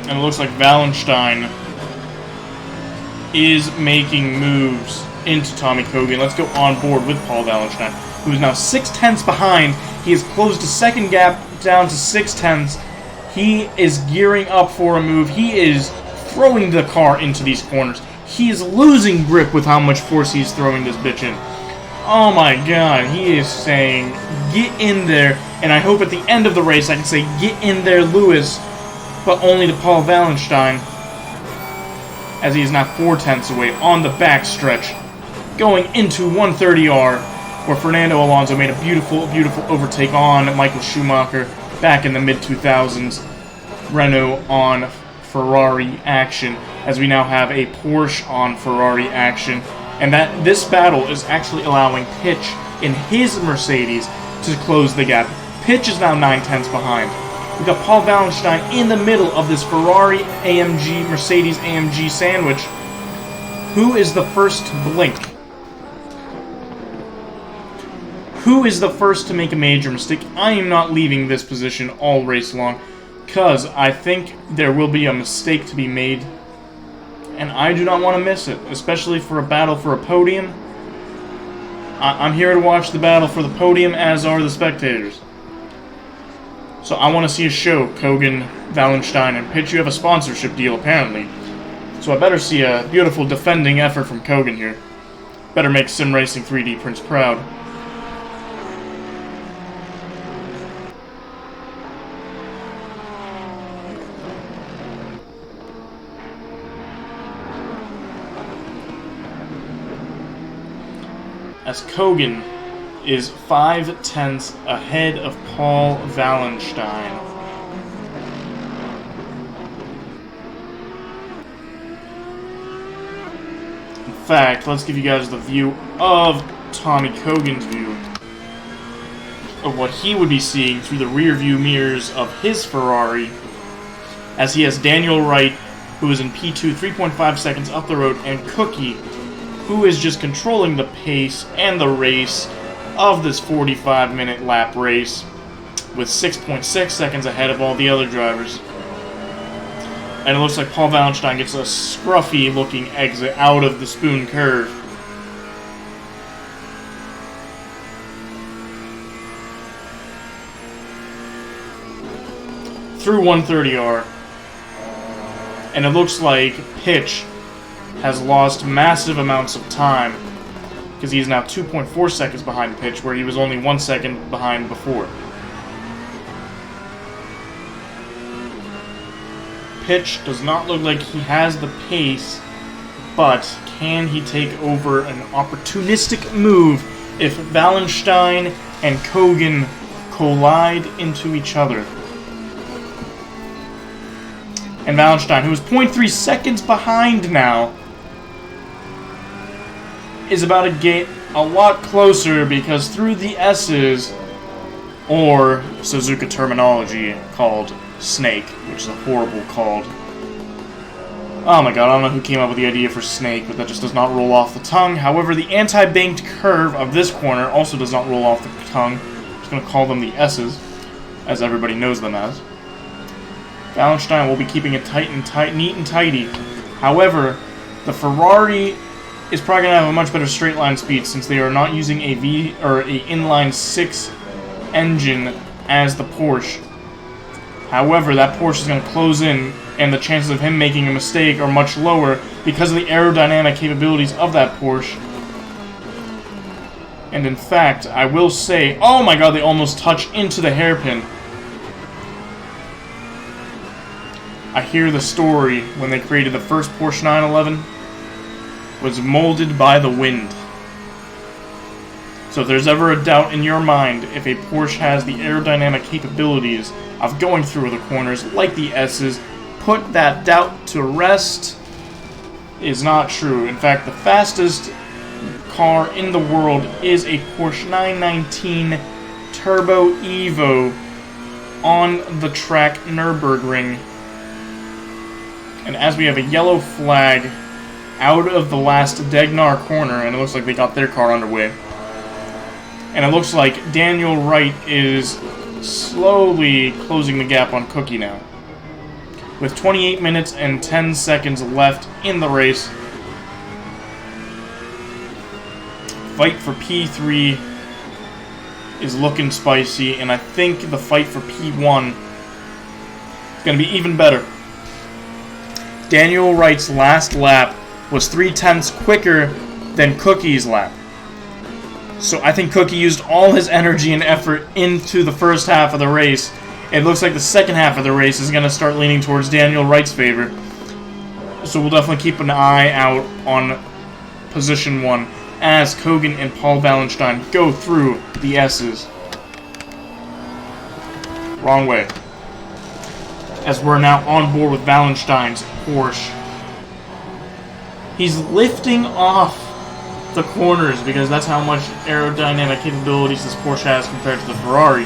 And it looks like Wallenstein is making moves into Tommy Kogan. Let's go on board with Paul Wallenstein, who is now 6/10 behind. He has closed a second gap down to 6/10. He is gearing up for a move. He is throwing the car into these corners. He is losing grip with how much force he's throwing this bitch in. Oh my god, he is saying, get in there. And I hope at the end of the race I can say, get in there, Lewis. But only to Paul Wallenstein, as he is now 4/10 away on the back stretch, going into 130R. where Fernando Alonso made a beautiful, beautiful overtake on Michael Schumacher back in the mid-2000s. Renault on Ferrari action, as we now have a Porsche on Ferrari action, and that this battle is actually allowing Pitch in his Mercedes to close the gap. Pitch is now 9/10 behind. We've got Paul Wallenstein in the middle of this Ferrari AMG, Mercedes AMG sandwich. Who is the first to blink? Who is the first to make a major mistake? I am not leaving this position all race long, because I think there will be a mistake to be made, and I do not want to miss it, especially for a battle for a podium. I'm here to watch the battle for the podium, as are the spectators. So I want to see a show. Kogan, Wallenstein, and Pitch, you have a sponsorship deal, apparently. So I better see a beautiful defending effort from Kogan here. Better make Sim Racing 3D Prince proud. As Kogan is 5/10 ahead of Paul Wallenstein. In fact, let's give you guys the view of Tommy Kogan's view of what he would be seeing through the rear view mirrors of his Ferrari, as he has Daniel Wright, who is in P2 3.5 seconds up the road, and Cookie, who is just controlling the pace and the race of this 45-minute lap race with 6.6 seconds ahead of all the other drivers. And it looks like Paul Wallenstein gets a scruffy-looking exit out of the Spoon Curve. Through 130R. And it looks like Pitch has lost massive amounts of time, because he is now 2.4 seconds behind Pitch, where he was only 1 second behind before. Pitch does not look like he has the pace, but can he take over an opportunistic move if Wallenstein and Kogan collide into each other? And Wallenstein, who is 0.3 seconds behind now, is about to get a lot closer, because through the S's, or Suzuka terminology called Snake, which is a horrible called. Oh my god, I don't know who came up with the idea for Snake, but that just does not roll off the tongue. However, the anti-banked curve of this corner also does not roll off the tongue. I'm just going to call them the S's, as everybody knows them as. Wallenstein will be keeping it neat and tidy. However, the Ferrari is probably going to have a much better straight line speed, since they are not using a inline 6 engine as the Porsche. However, that Porsche is going to close in, and the chances of him making a mistake are much lower because of the aerodynamic capabilities of that Porsche. And in fact, I will say, oh my god, they almost touch into the hairpin. I hear the story when they created the first Porsche 911 was molded by the wind. So if there's ever a doubt in your mind if a Porsche has the aerodynamic capabilities of going through the corners like the S's, put that doubt to rest. Is not true. In fact, the fastest car in the world is a Porsche 919 Turbo Evo on the track Nürburgring. And as we have a yellow flag out of the last Degnar corner, and it looks like they got their car underway. And it looks like Daniel Wright is slowly closing the gap on Cookie now. With 28 minutes and 10 seconds left in the race. Fight for P3 is looking spicy, and I think the fight for P1 is going to be even better. Daniel Wright's last lap was 0.3 quicker than Cookie's lap. So I think Cookie used all his energy and effort into the first half of the race. It looks like the second half of the race is going to start leaning towards Daniel Wright's favor. So we'll definitely keep an eye out on position 1. as Kogan and Paul Wallenstein go through the S's. Wrong way. As we're now on board with Wallenstein's Porsche. He's lifting off the corners because that's how much aerodynamic capabilities this Porsche has compared to the Ferrari.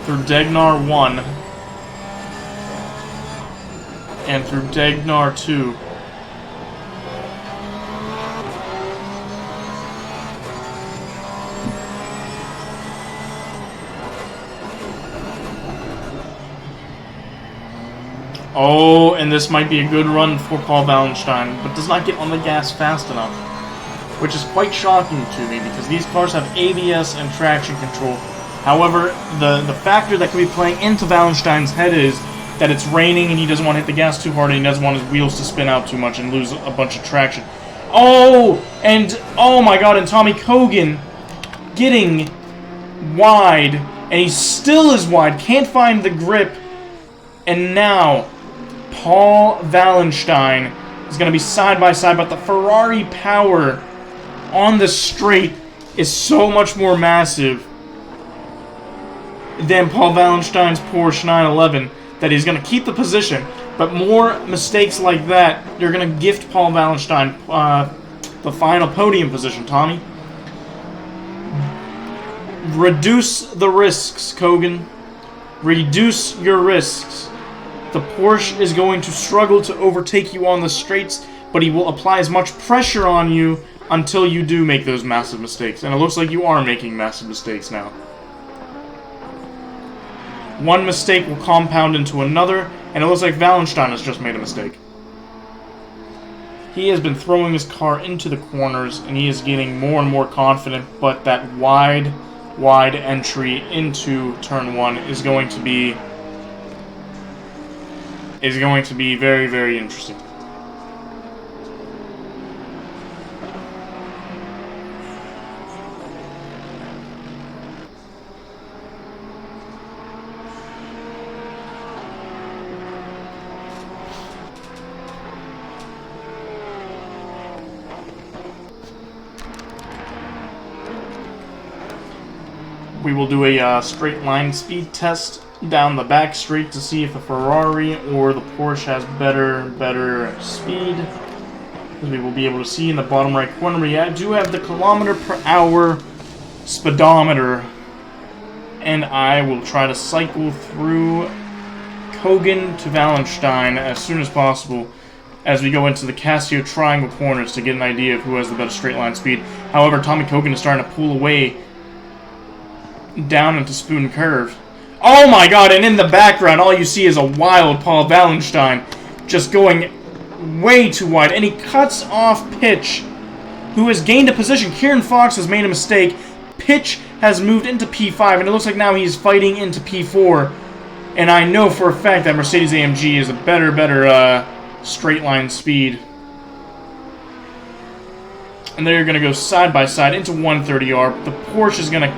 Through Degnar 1 and through Degnar 2. Oh, and this might be a good run for Paul Wallenstein, but does not get on the gas fast enough. Which is quite shocking to me, because these cars have ABS and traction control. However, the factor that could be playing into Wallenstein's head is that it's raining and he doesn't want to hit the gas too hard and he doesn't want his wheels to spin out too much and lose a bunch of traction. Oh! And, oh my god, and Tommy Kogan getting wide, and he still is wide, can't find the grip, and now Paul Wallenstein is going to be side by side, but the Ferrari power on the straight is so much more massive than Paul Wallenstein's Porsche 911 that he's going to keep the position, but more mistakes like that, you're going to gift Paul Wallenstein the final podium position, Tommy. Reduce the risks, Kogan. Reduce your risks. The Porsche is going to struggle to overtake you on the straights, but he will apply as much pressure on you until you do make those massive mistakes. And it looks like you are making massive mistakes now. One mistake will compound into another, and it looks like Wallenstein has just made a mistake. He has been throwing his car into the corners, and he is getting more and more confident, but that wide entry into turn 1 is going to be very, very interesting. We will do a straight line speed test down the back straight to see if the Ferrari or the Porsche has better speed. As we will be able to see in the bottom right corner, we do have the km/h speedometer, and I will try to cycle through Kogan to Wallenstein as soon as possible as we go into the Casio triangle corners to get an idea of who has the better straight line speed. However, Tommy Kogan is starting to pull away down into Spoon Curve. Oh my god, and in the background, all you see is a wild Paul Wallenstein just going way too wide, and he cuts off Pitch, who has gained a position. Kieran Fox has made a mistake. Pitch has moved into P5, and it looks like now he's fighting into P4, and I know for a fact that Mercedes-AMG is a better straight line speed. And they're going to go side by side into 130R. The Porsche is going to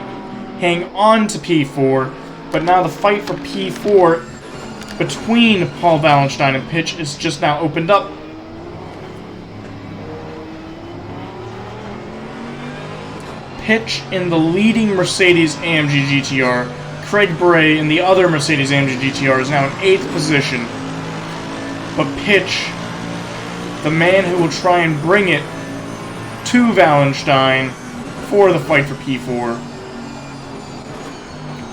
hang on to P4, but now the fight for P4 between Paul Wallenstein and Pitch is just now opened up. Pitch in the leading Mercedes-AMG GTR. Craig Bray in the other Mercedes-AMG GTR is now in 8th position. But Pitch, the man who will try and bring it to Wallenstein for the fight for P4,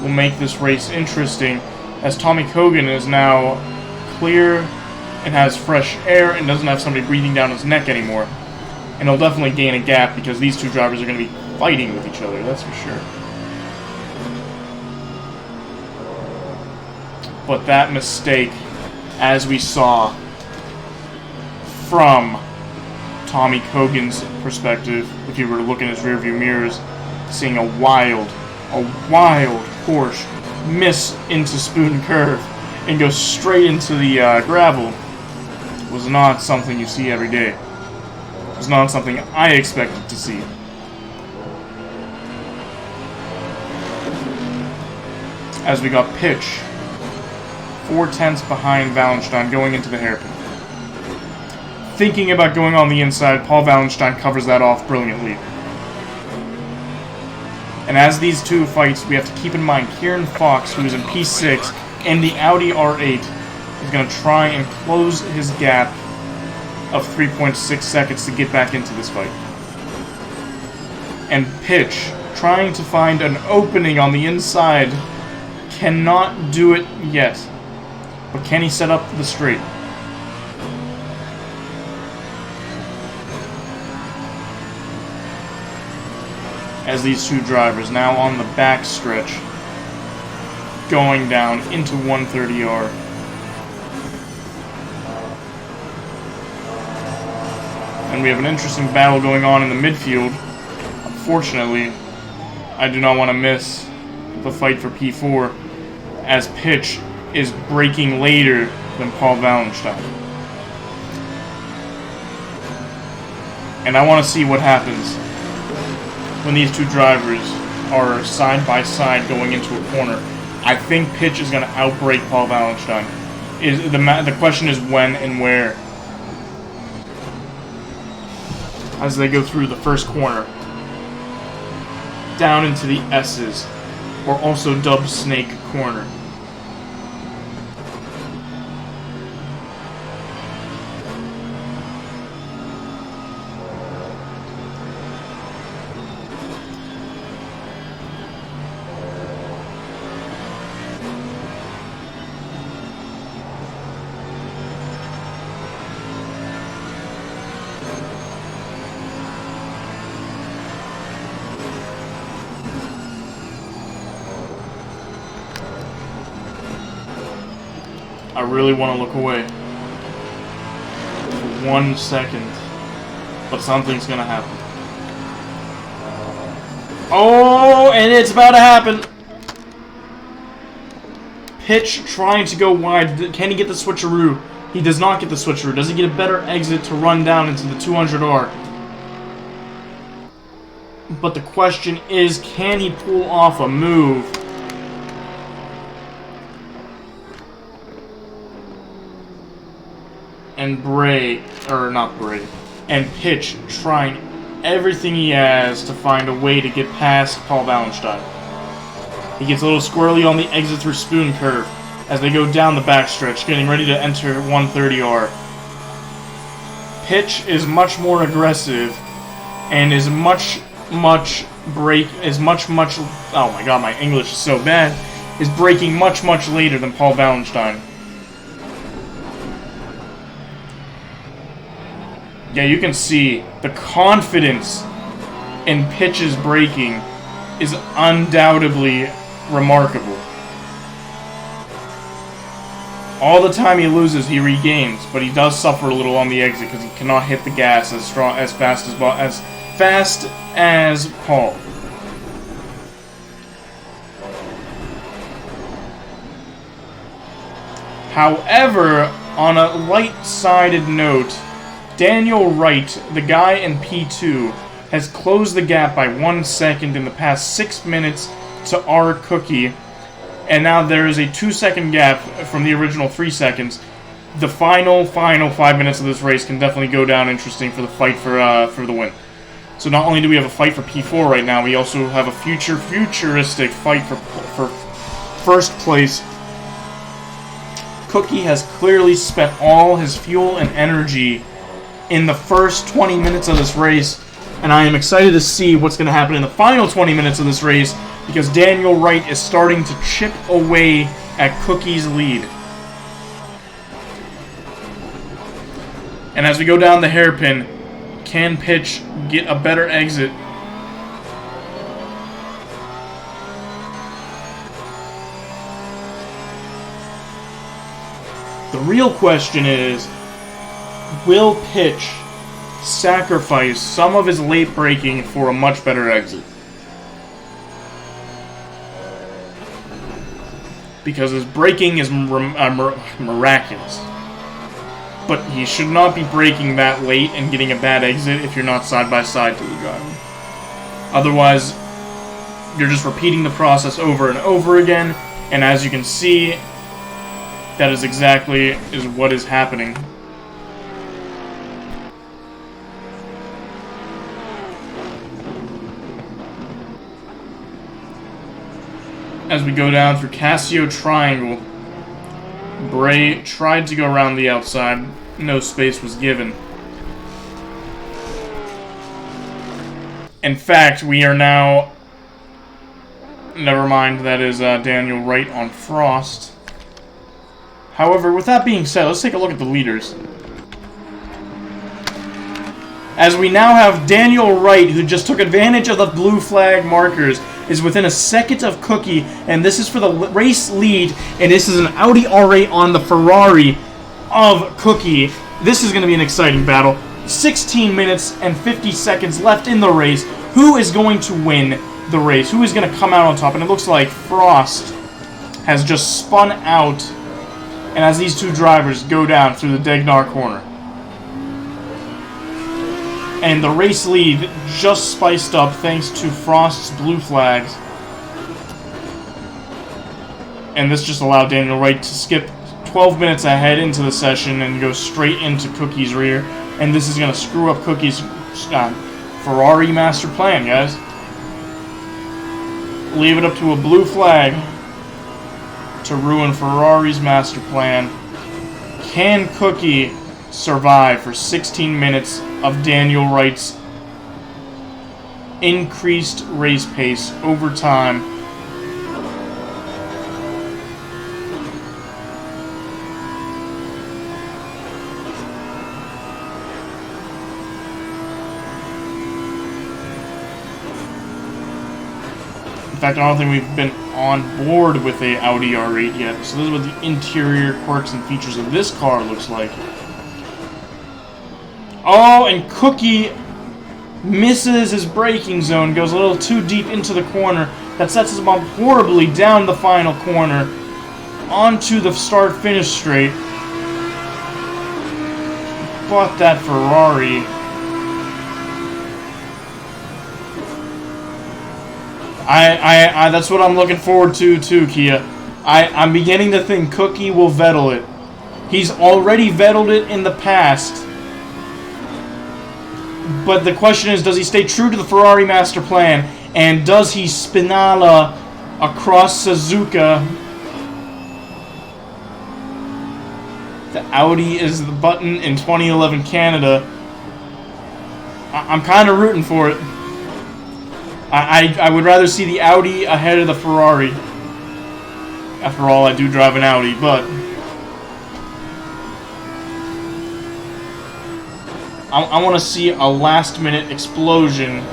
will make this race interesting, as Tommy Kogan is now clear and has fresh air and doesn't have somebody breathing down his neck anymore. And he'll definitely gain a gap because these two drivers are going to be fighting with each other, that's for sure. But that mistake, as we saw from Tommy Kogan's perspective, if you were to look in his rearview mirrors, seeing a wild Porsche miss into Spoon Curve and go straight into the gravel was not something you see every day. It was not something I expected to see. As we got Pitch 4/10 behind Wallenstein going into the hairpin. thinking about going on the inside, Paul Wallenstein covers that off brilliantly. And as these two fights, we have to keep in mind Kieran Fox, who is in P6, and the Audi R8 is going to try and close his gap of 3.6 seconds to get back into this fight. And Pitch, trying to find an opening on the inside, cannot do it yet. But can he set up the straight? As these two drivers now on the back stretch, going down into 130R. And we have an interesting battle going on in the midfield. Unfortunately, I do not want to miss the fight for P4, as Pitch is braking later than Paul Wallenstein. And I want to see what happens when these two drivers are side by side going into a corner. I think Pitch is going to outbrake Paul Wallenstein. The question is when and where. As they go through the first corner, down into the S's, or also dubbed Snake Corner. I really want to look away for 1 second, but something's gonna happen. Oh, and it's about to happen! Pitch trying to go wide. Can he get the switcheroo? He does not get the switcheroo. Does he get a better exit to run down into the 200R? But the question is, can he pull off a move? And and Pitch trying everything he has to find a way to get past Paul Wallenstein. He gets a little squirrely on the exit through Spoon Curve as they go down the backstretch, getting ready to enter 130R. Pitch is much more aggressive and is much, oh my god, my English is so bad, is braking much later than Paul Wallenstein. Yeah, you can see the confidence in Pitch's braking is undoubtedly remarkable. All the time he loses, he regains, but he does suffer a little on the exit because he cannot hit the gas as fast as Paul. However, on a light-sided note, Daniel Wright, the guy in P2, has closed the gap by 1 second in the past 6 minutes to R Cookie, and now there is a 2-second gap from the original 3 seconds. The final 5 minutes of this race can definitely go down interesting for the fight for the win. So not only do we have a fight for P4 right now, we also have a futuristic fight for first place. Cookie has clearly spent all his fuel and energy in the first 20 minutes of this race, and I am excited to see what's going to happen in the final 20 minutes of this race, because Daniel Wright is starting to chip away at Cookie's lead. And as we go down the hairpin, can Pitch get a better exit? The real question is, will Pitch sacrifice some of his late braking for a much better exit? Because his braking is miraculous. But he should not be braking that late and getting a bad exit if you're not side by side to the driver. Otherwise, you're just repeating the process over and over again, and as you can see, that is exactly what is happening. as we go down through Casio Triangle. Bray tried to go around the outside. No space was given. In fact, we are now... Never mind, that is Daniel Wright on Frost. However, with that being said, let's take a look at the leaders. As we now have Daniel Wright, who just took advantage of the blue flag markers, is within a second of Cookie, and this is for the race lead, and this is an Audi R8 on the Ferrari of Cookie. This is going to be an exciting battle. 16 minutes and 50 seconds left in the race. Who is going to win the race? Who is going to come out on top? And it looks like Frost has just spun out, and as these two drivers go down through the Degnar corner. And the race lead just spiced up thanks to Frost's blue flags. And this just allowed Daniel Wright to skip 12 minutes ahead into the session and go straight into Cookie's rear. And this is going to screw up Cookie's Ferrari master plan, guys. Leave it up to a blue flag to ruin Ferrari's master plan. Can Cookie survive for 16 minutes of Daniel Wright's increased race pace over time? In fact, I don't think we've been on board with a Audi R8 yet, so this is what the interior quirks and features of this car looks like. Oh, and Cookie misses his braking zone, goes a little too deep into the corner. That sets him up horribly down the final corner, onto the start-finish straight. But that Ferrari... that's what I'm looking forward to too, Kia. I'm beginning to think Cookie will Vettel it. He's already Vetteled it in the past. But the question is, does he stay true to the Ferrari master plan? And does he Spinala across Suzuka? The Audi is the button in 2011 Canada. I'm kind of rooting for it. I would rather see the Audi ahead of the Ferrari. After all, I do drive an Audi, but... I want to see a last-minute explosion,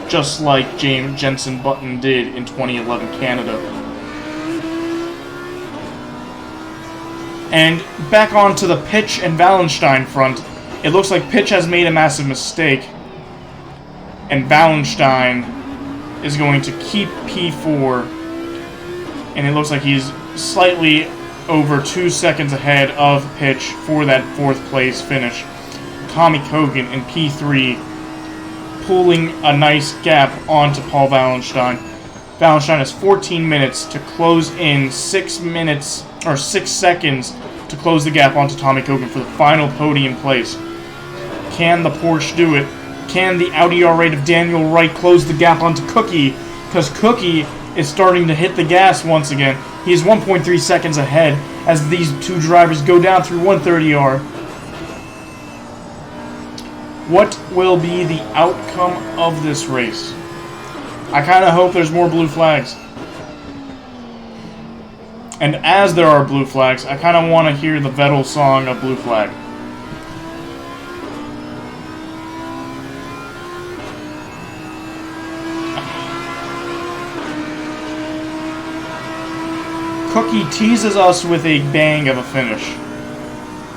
just like James Jensen Button did in 2011 Canada. And back onto the Pitch and Wallenstein front, it looks like Pitch has made a massive mistake, and Wallenstein is going to keep P4, and it looks like he's slightly over 2 seconds ahead of Pitch for that 4th place finish. Tommy Kogan in P3 pulling a nice gap onto Paul Wallenstein. Wallenstein has 14 minutes to close in 6 seconds to close the gap onto Tommy Kogan for the final podium place. Can the Porsche do it? Can the Audi R8 of Daniel Wright close the gap onto Cookie? Because Cookie is starting to hit the gas once again. He is 1.3 seconds ahead as these two drivers go down through 130R. What will be the outcome of this race? I kind of hope there's more blue flags. And as there are blue flags, I kind of want to hear the Vettel song of Blue Flag. Cookie teases us with a bang of a finish.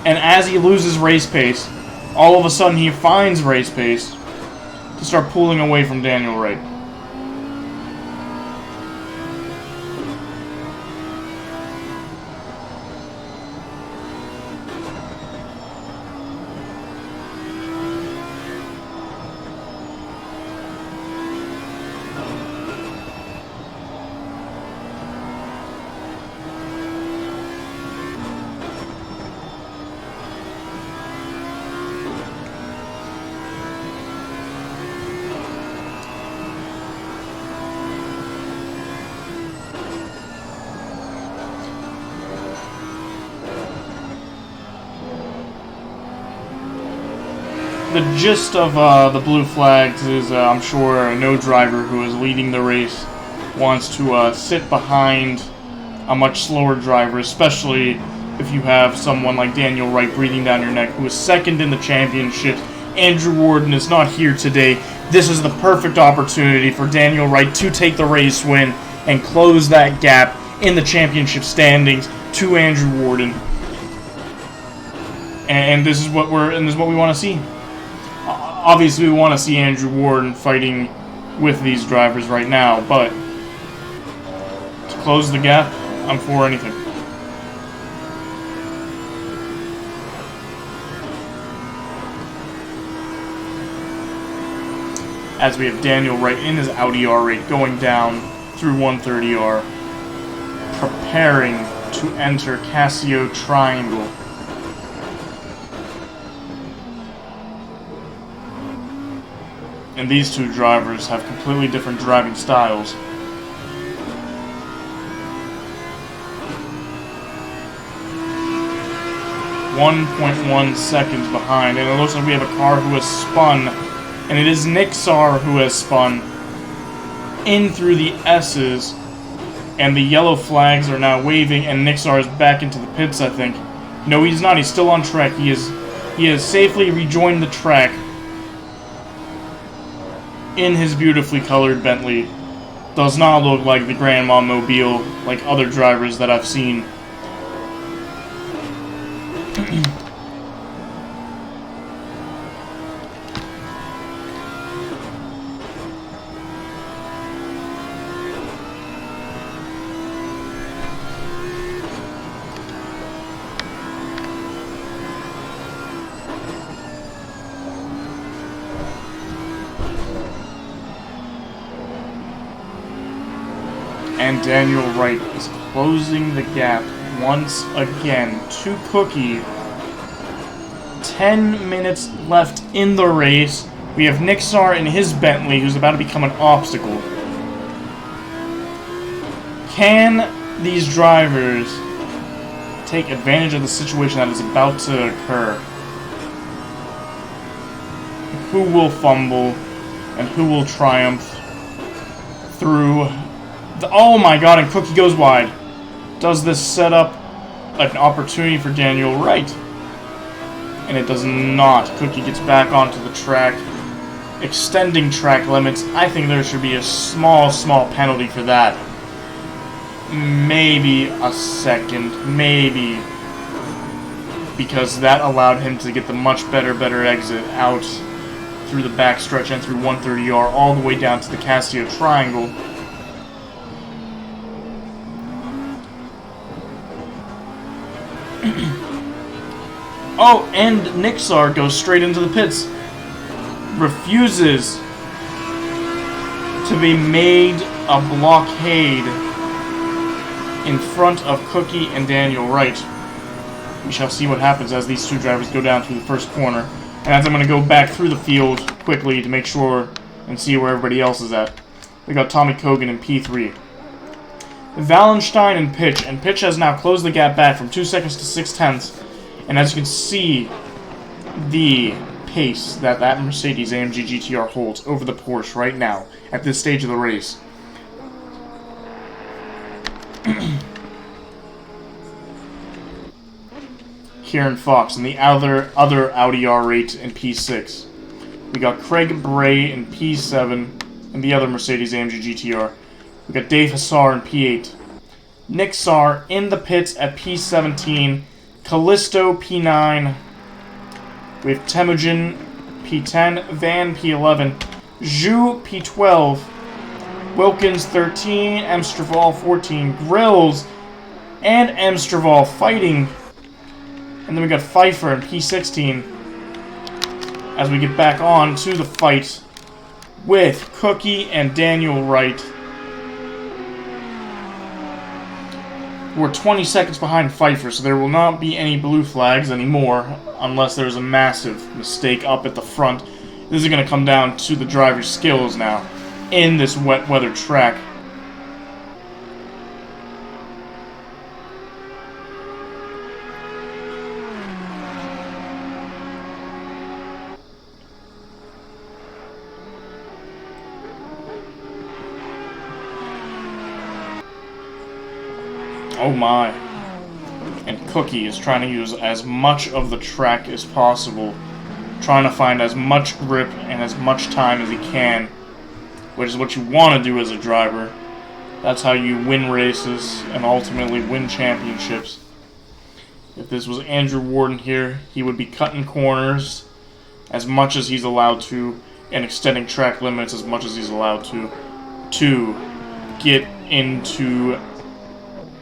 And as he loses race pace, all of a sudden he finds race pace to start pulling away from Daniel Wright. the gist of the blue flags is I'm sure no driver who is leading the race wants to sit behind a much slower driver, especially if you have someone like Daniel Wright breathing down your neck, who is second in the championship. Andrew Warden is not here today. This is the perfect opportunity for Daniel Wright to take the race win and close that gap in the championship standings to Andrew Warden. And this is what we want to see. Obviously, we want to see Andrew Warden fighting with these drivers right now, but to close the gap, I'm for anything. As we have Daniel Wright in his Audi R8 going down through 130R, preparing to enter Casio Triangle. And these two drivers have completely different driving styles. .1 seconds behind, and it looks like we have a car who has spun, and it is Nixar who has spun in through the S's, and the yellow flags are now waving, and Nixar is back into the pits, I think. No, he's not. He's still on track. He has safely rejoined the track in his beautifully colored Bentley. Does not look like the Grandma Mobile like other drivers that I've seen. And Daniel Wright is closing the gap once again to Cookie. 10 minutes left in the race. We have Nixar in his Bentley, who's about to become an obstacle. Can these drivers take advantage of the situation that is about to occur? Who will fumble and who will triumph through the... Oh my god, and Cookie goes wide. Does this set up an opportunity for Daniel Wright? And it does not. Cookie gets back onto the track, extending track limits. I think there should be a small penalty for that. Maybe a second, maybe. Because that allowed him to get the much better exit out through the backstretch and through 130R all the way down to the Casio Triangle. Oh, and Nixar goes straight into the pits. Refuses to be made a blockade in front of Cookie and Daniel Wright. We shall see what happens as these two drivers go down through the first corner. And as I'm going to go back through the field quickly to make sure and see where everybody else is at. We got Tommy Kogan in P3. Wallenstein and Pitch has now closed the gap back from 2 seconds to 6/10. And as you can see, the pace that Mercedes AMG GTR holds over the Porsche right now at this stage of the race. Kieran Fox and the other Audi R8 in P6. We got Craig Bray in P7 and the other Mercedes AMG GTR. We got Dave Hassar in P8. Nick Sarr in the pits at P17. Callisto P9. We have Temujin P10. Van P11. Zhu P12. Wilkins 13. Emstraval 14. Grills and Emstraval fighting. And then we got Pfeiffer in P16 as we get back on to the fight with Cookie and Daniel Wright. We're 20 seconds behind Pfeiffer, so there will not be any blue flags anymore unless there's a massive mistake up at the front. This is going to come down to the driver's skills now in this wet weather track. Oh my. And Cookie is trying to use as much of the track as possible, trying to find as much grip and as much time as he can, which is what you want to do as a driver. That's how you win races and ultimately win championships. If this was Andrew Warden here, he would be cutting corners as much as he's allowed to and extending track limits as much as he's allowed to get into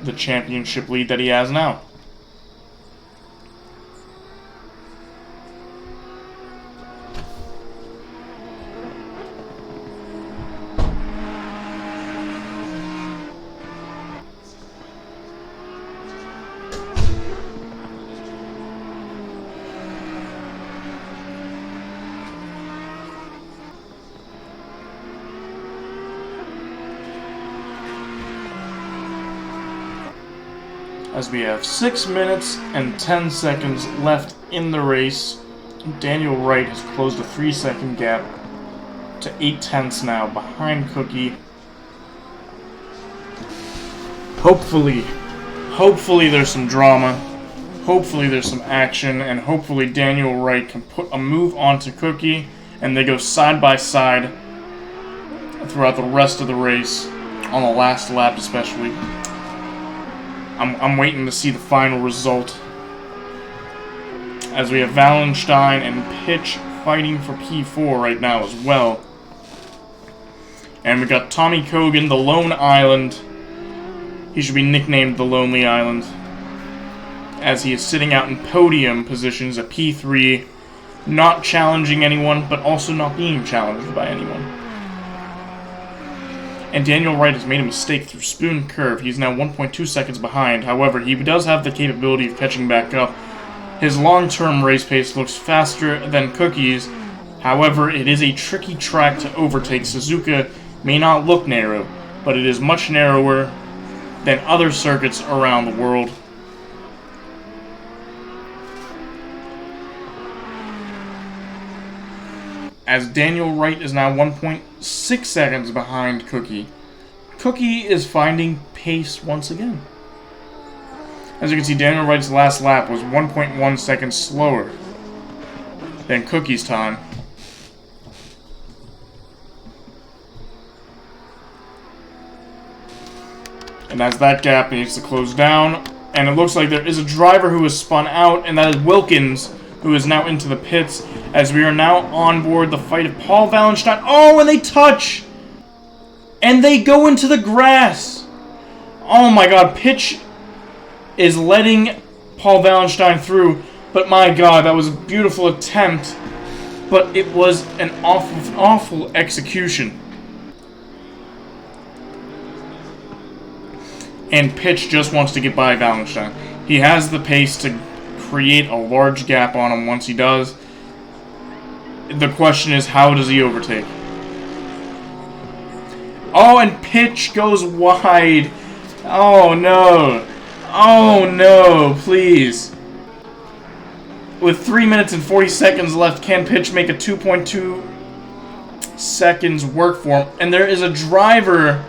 the championship lead that he has now. As we have 6 minutes and 10 seconds left in the race, Daniel Wright has closed a 3-second gap to 8/10 now behind Cookie. Hopefully there's some drama, hopefully there's some action, and hopefully Daniel Wright can put a move onto Cookie and they go side by side throughout the rest of the race, on the last lap especially. I'm waiting to see the final result, as we have Wallenstein and Pitch fighting for P4 right now as well. And we got Tommy Kogan, the Lone Island. He should be nicknamed the Lonely Island, as he is sitting out in podium positions at P3, not challenging anyone, but also not being challenged by anyone. And Daniel Wright has made a mistake through Spoon Curve. He's now 1.2 seconds behind. However, he does have the capability of catching back up. His long-term race pace looks faster than Cookie's. However, it is a tricky track to overtake. Suzuka may not look narrow, but it is much narrower than other circuits around the world. As Daniel Wright is now 1.6 seconds behind Cookie. Cookie is finding pace once again. As you can see, Daniel Wright's last lap was 1.1 seconds slower than Cookie's time. And as that gap needs to close down, and it looks like there is a driver who has spun out, and that is Wilkins, who is now into the pits, as we are now on board the fight of Paul Wallenstein. Oh, and they touch! And they go into the grass! Oh my god, Pitch is letting Paul Wallenstein through, but my god, that was a beautiful attempt, but it was an awful execution. And Pitch just wants to get by Wallenstein. He has the pace to create a large gap on him once he does. The question is, how does he overtake? Oh, and Pitch goes wide. Oh no. Oh no, please. With 3 minutes and 40 seconds left, can Pitch make a 2.2 seconds work for him? And there is a driver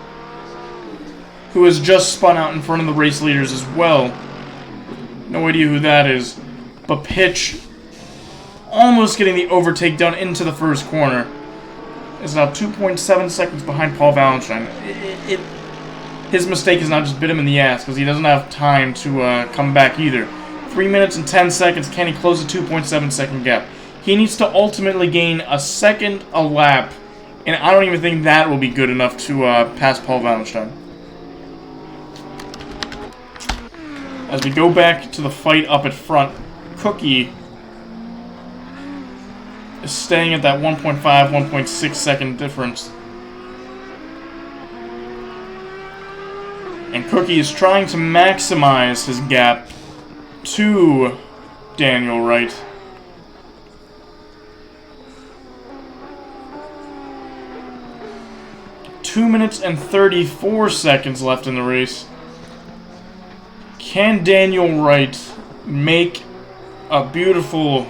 who has just spun out in front of the race leaders as well. No idea who that is. But Pitch, almost getting the overtake done into the first corner, is now 2.7 seconds behind Paul Wallenstein. His mistake has not just bit him in the ass, because he doesn't have time to come back either. 3 minutes and 10 seconds, can he close a 2.7 second gap? He needs to ultimately gain a second a lap, and I don't even think that will be good enough to pass Paul Wallenstein. As we go back to the fight up at front, Cookie is staying at that 1.5, 1.6 second difference. And Cookie is trying to maximize his gap to Daniel Wright. Two minutes and 34 seconds left in the race. Can Daniel Wright make a beautiful...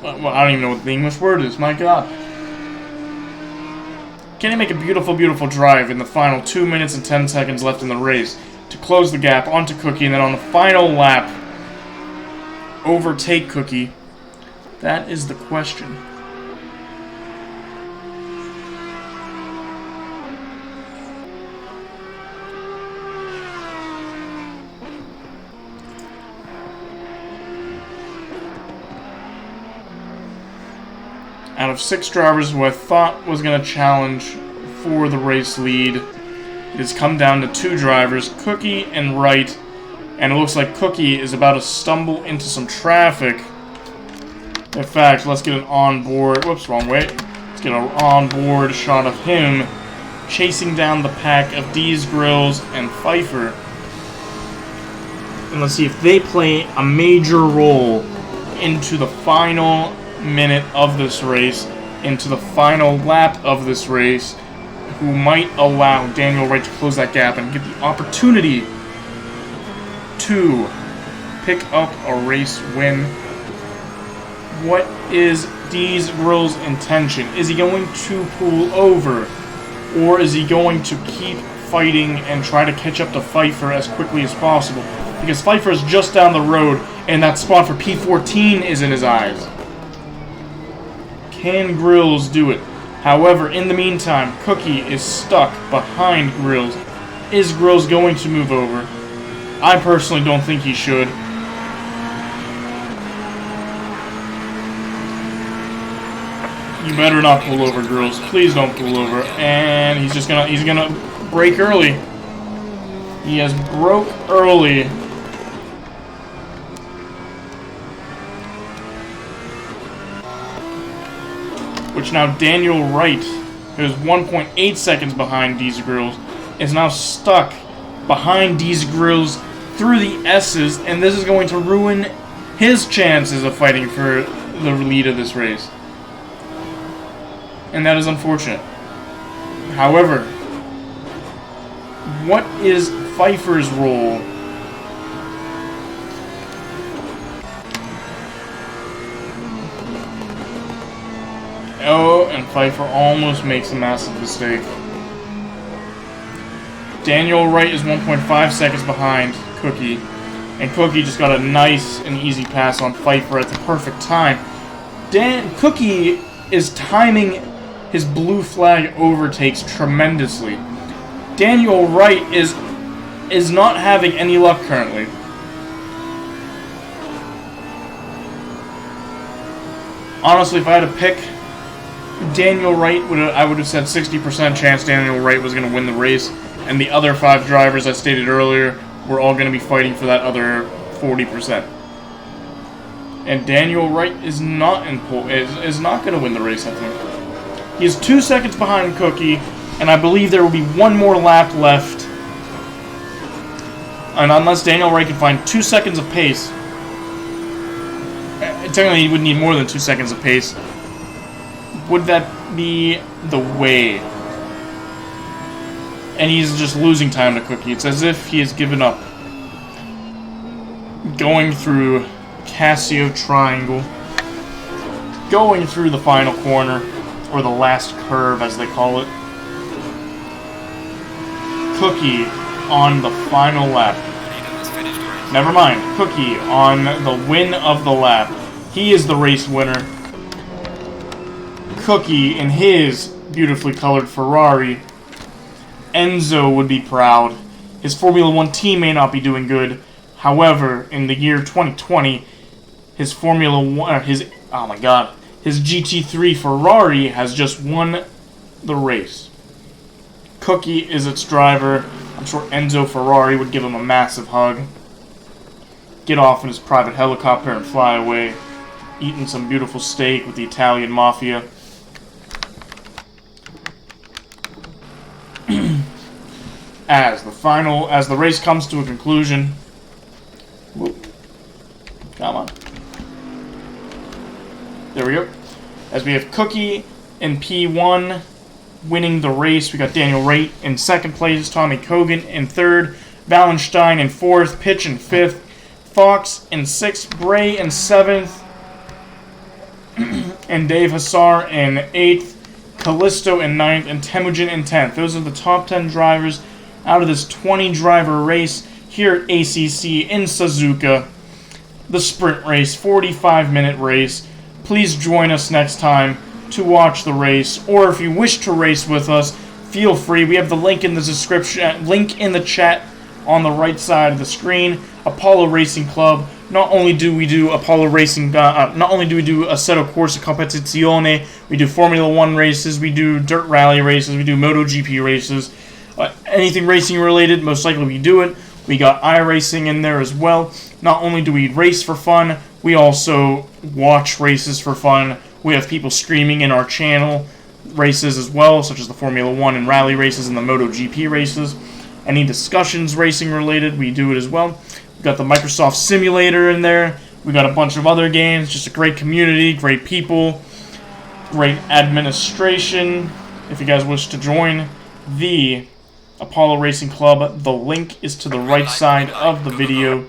Well, I don't even know what the English word is, my god. Can he make a beautiful, beautiful drive in the final 2 minutes and 10 seconds left in the race to close the gap onto Cookie, and then on the final lap, overtake Cookie? That is the question. Out of 6 drivers who I thought was going to challenge for the race lead, it has come down to 2 drivers, Cookie and Wright, and it looks like Cookie is about to stumble into some traffic. In fact, let's get an onboard, whoops, wrong way. Let's get an onboard shot of him chasing down the pack of D's Grills and Pfeiffer. And let's see if they play a major role into the final minute of this race, into the final lap of this race, who might allow Daniel Wright to close that gap and get the opportunity to pick up a race win. What is D's Grill's intention? Is he going to pull over, or is he going to keep fighting and try to catch up to Pfeiffer as quickly as possible? Because Pfeiffer is just down the road, and that spot for P14 is in his eyes. Can Grills do it? However, in the meantime, Cookie is stuck behind Grills. Is Grills going to move over? I personally don't think he should. You better not pull over, Grills. Please don't pull over. And he's gonna brake early. He has broke early. Which now Daniel Wright, who is 1.8 seconds behind D's Grills, is now stuck behind D's Grills through the S's, and this is going to ruin his chances of fighting for the lead of this race. And that is unfortunate. However, what is Pfeiffer's role? Oh, and Pfeiffer almost makes a massive mistake. Daniel Wright is 1.5 seconds behind Cookie, and Cookie just got a nice and easy pass on Pfeiffer at the perfect time. Cookie is timing his blue flag overtakes tremendously. Daniel Wright is not having any luck currently. Honestly, if I had to pick Daniel Wright, I would have said 60% chance Daniel Wright was going to win the race, and the other 5 drivers I stated earlier were all going to be fighting for that other 40%. And Daniel Wright is not is not going to win the race, I think. He is 2 seconds behind Cookie, and I believe there will be 1 more lap left. And unless Daniel Wright can find 2 seconds of pace, technically he would need more than 2 seconds of pace. Would that be the way? And he's just losing time to Cookie. It's as if he has given up. Going through Casio Triangle. Going through the final corner, or the last curve as they call it. Cookie on the final lap. Never mind. Cookie on the win of the lap. He is the race winner. Cookie in his beautifully colored Ferrari. Enzo would be proud. His Formula 1 team may not be doing good. However, in the year 2020, his Formula 1, his GT3 Ferrari has just won the race. Cookie is its driver. I'm sure Enzo Ferrari would give him a massive hug. Get off in his private helicopter and fly away. Eating some beautiful steak with the Italian mafia. As the race comes to a conclusion. Whoop. Come on. There we go. As we have Cookie in P1 winning the race. We got Daniel Wright in 2nd place, Tommy Kogan in 3rd, Wallenstein in 4th, Pitch in 5th, Fox in 6th, Bray in 7th, and Dave Hassar in 8th. Callisto in 9th, and Temujin in 10th. Those are the top 10 drivers out of this 20-driver race here at ACC in Suzuka. The sprint race, 45-minute race. Please join us next time to watch the race, or if you wish to race with us, feel free. We have the link in the description, link in the chat on the right side of the screen. Apollo Racing Club. Not only do we do Apollo Racing, not only do we do Assetto Corsa Competizione, we do Formula 1 races, we do dirt rally races, we do MotoGP races. Anything racing related, most likely we do it. We got iRacing in there as well. Not only do we race for fun, we also watch races for fun. We have people streaming in our channel races as well, such as the Formula 1 and rally races and the MotoGP races. Any discussions racing related, we do it as well. We've got the Microsoft Simulator in there. We got a bunch of other games. Just a great community, great people, great administration. If you guys wish to join the Apollo Racing Club, the link is to the right side of the video.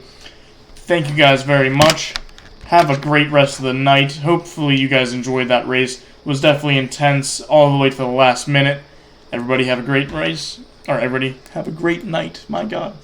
Thank you guys very much. Have a great rest of the night. Hopefully you guys enjoyed that race. It was definitely intense all the way to the last minute. Everybody have a great race. Or everybody have a great night. My God.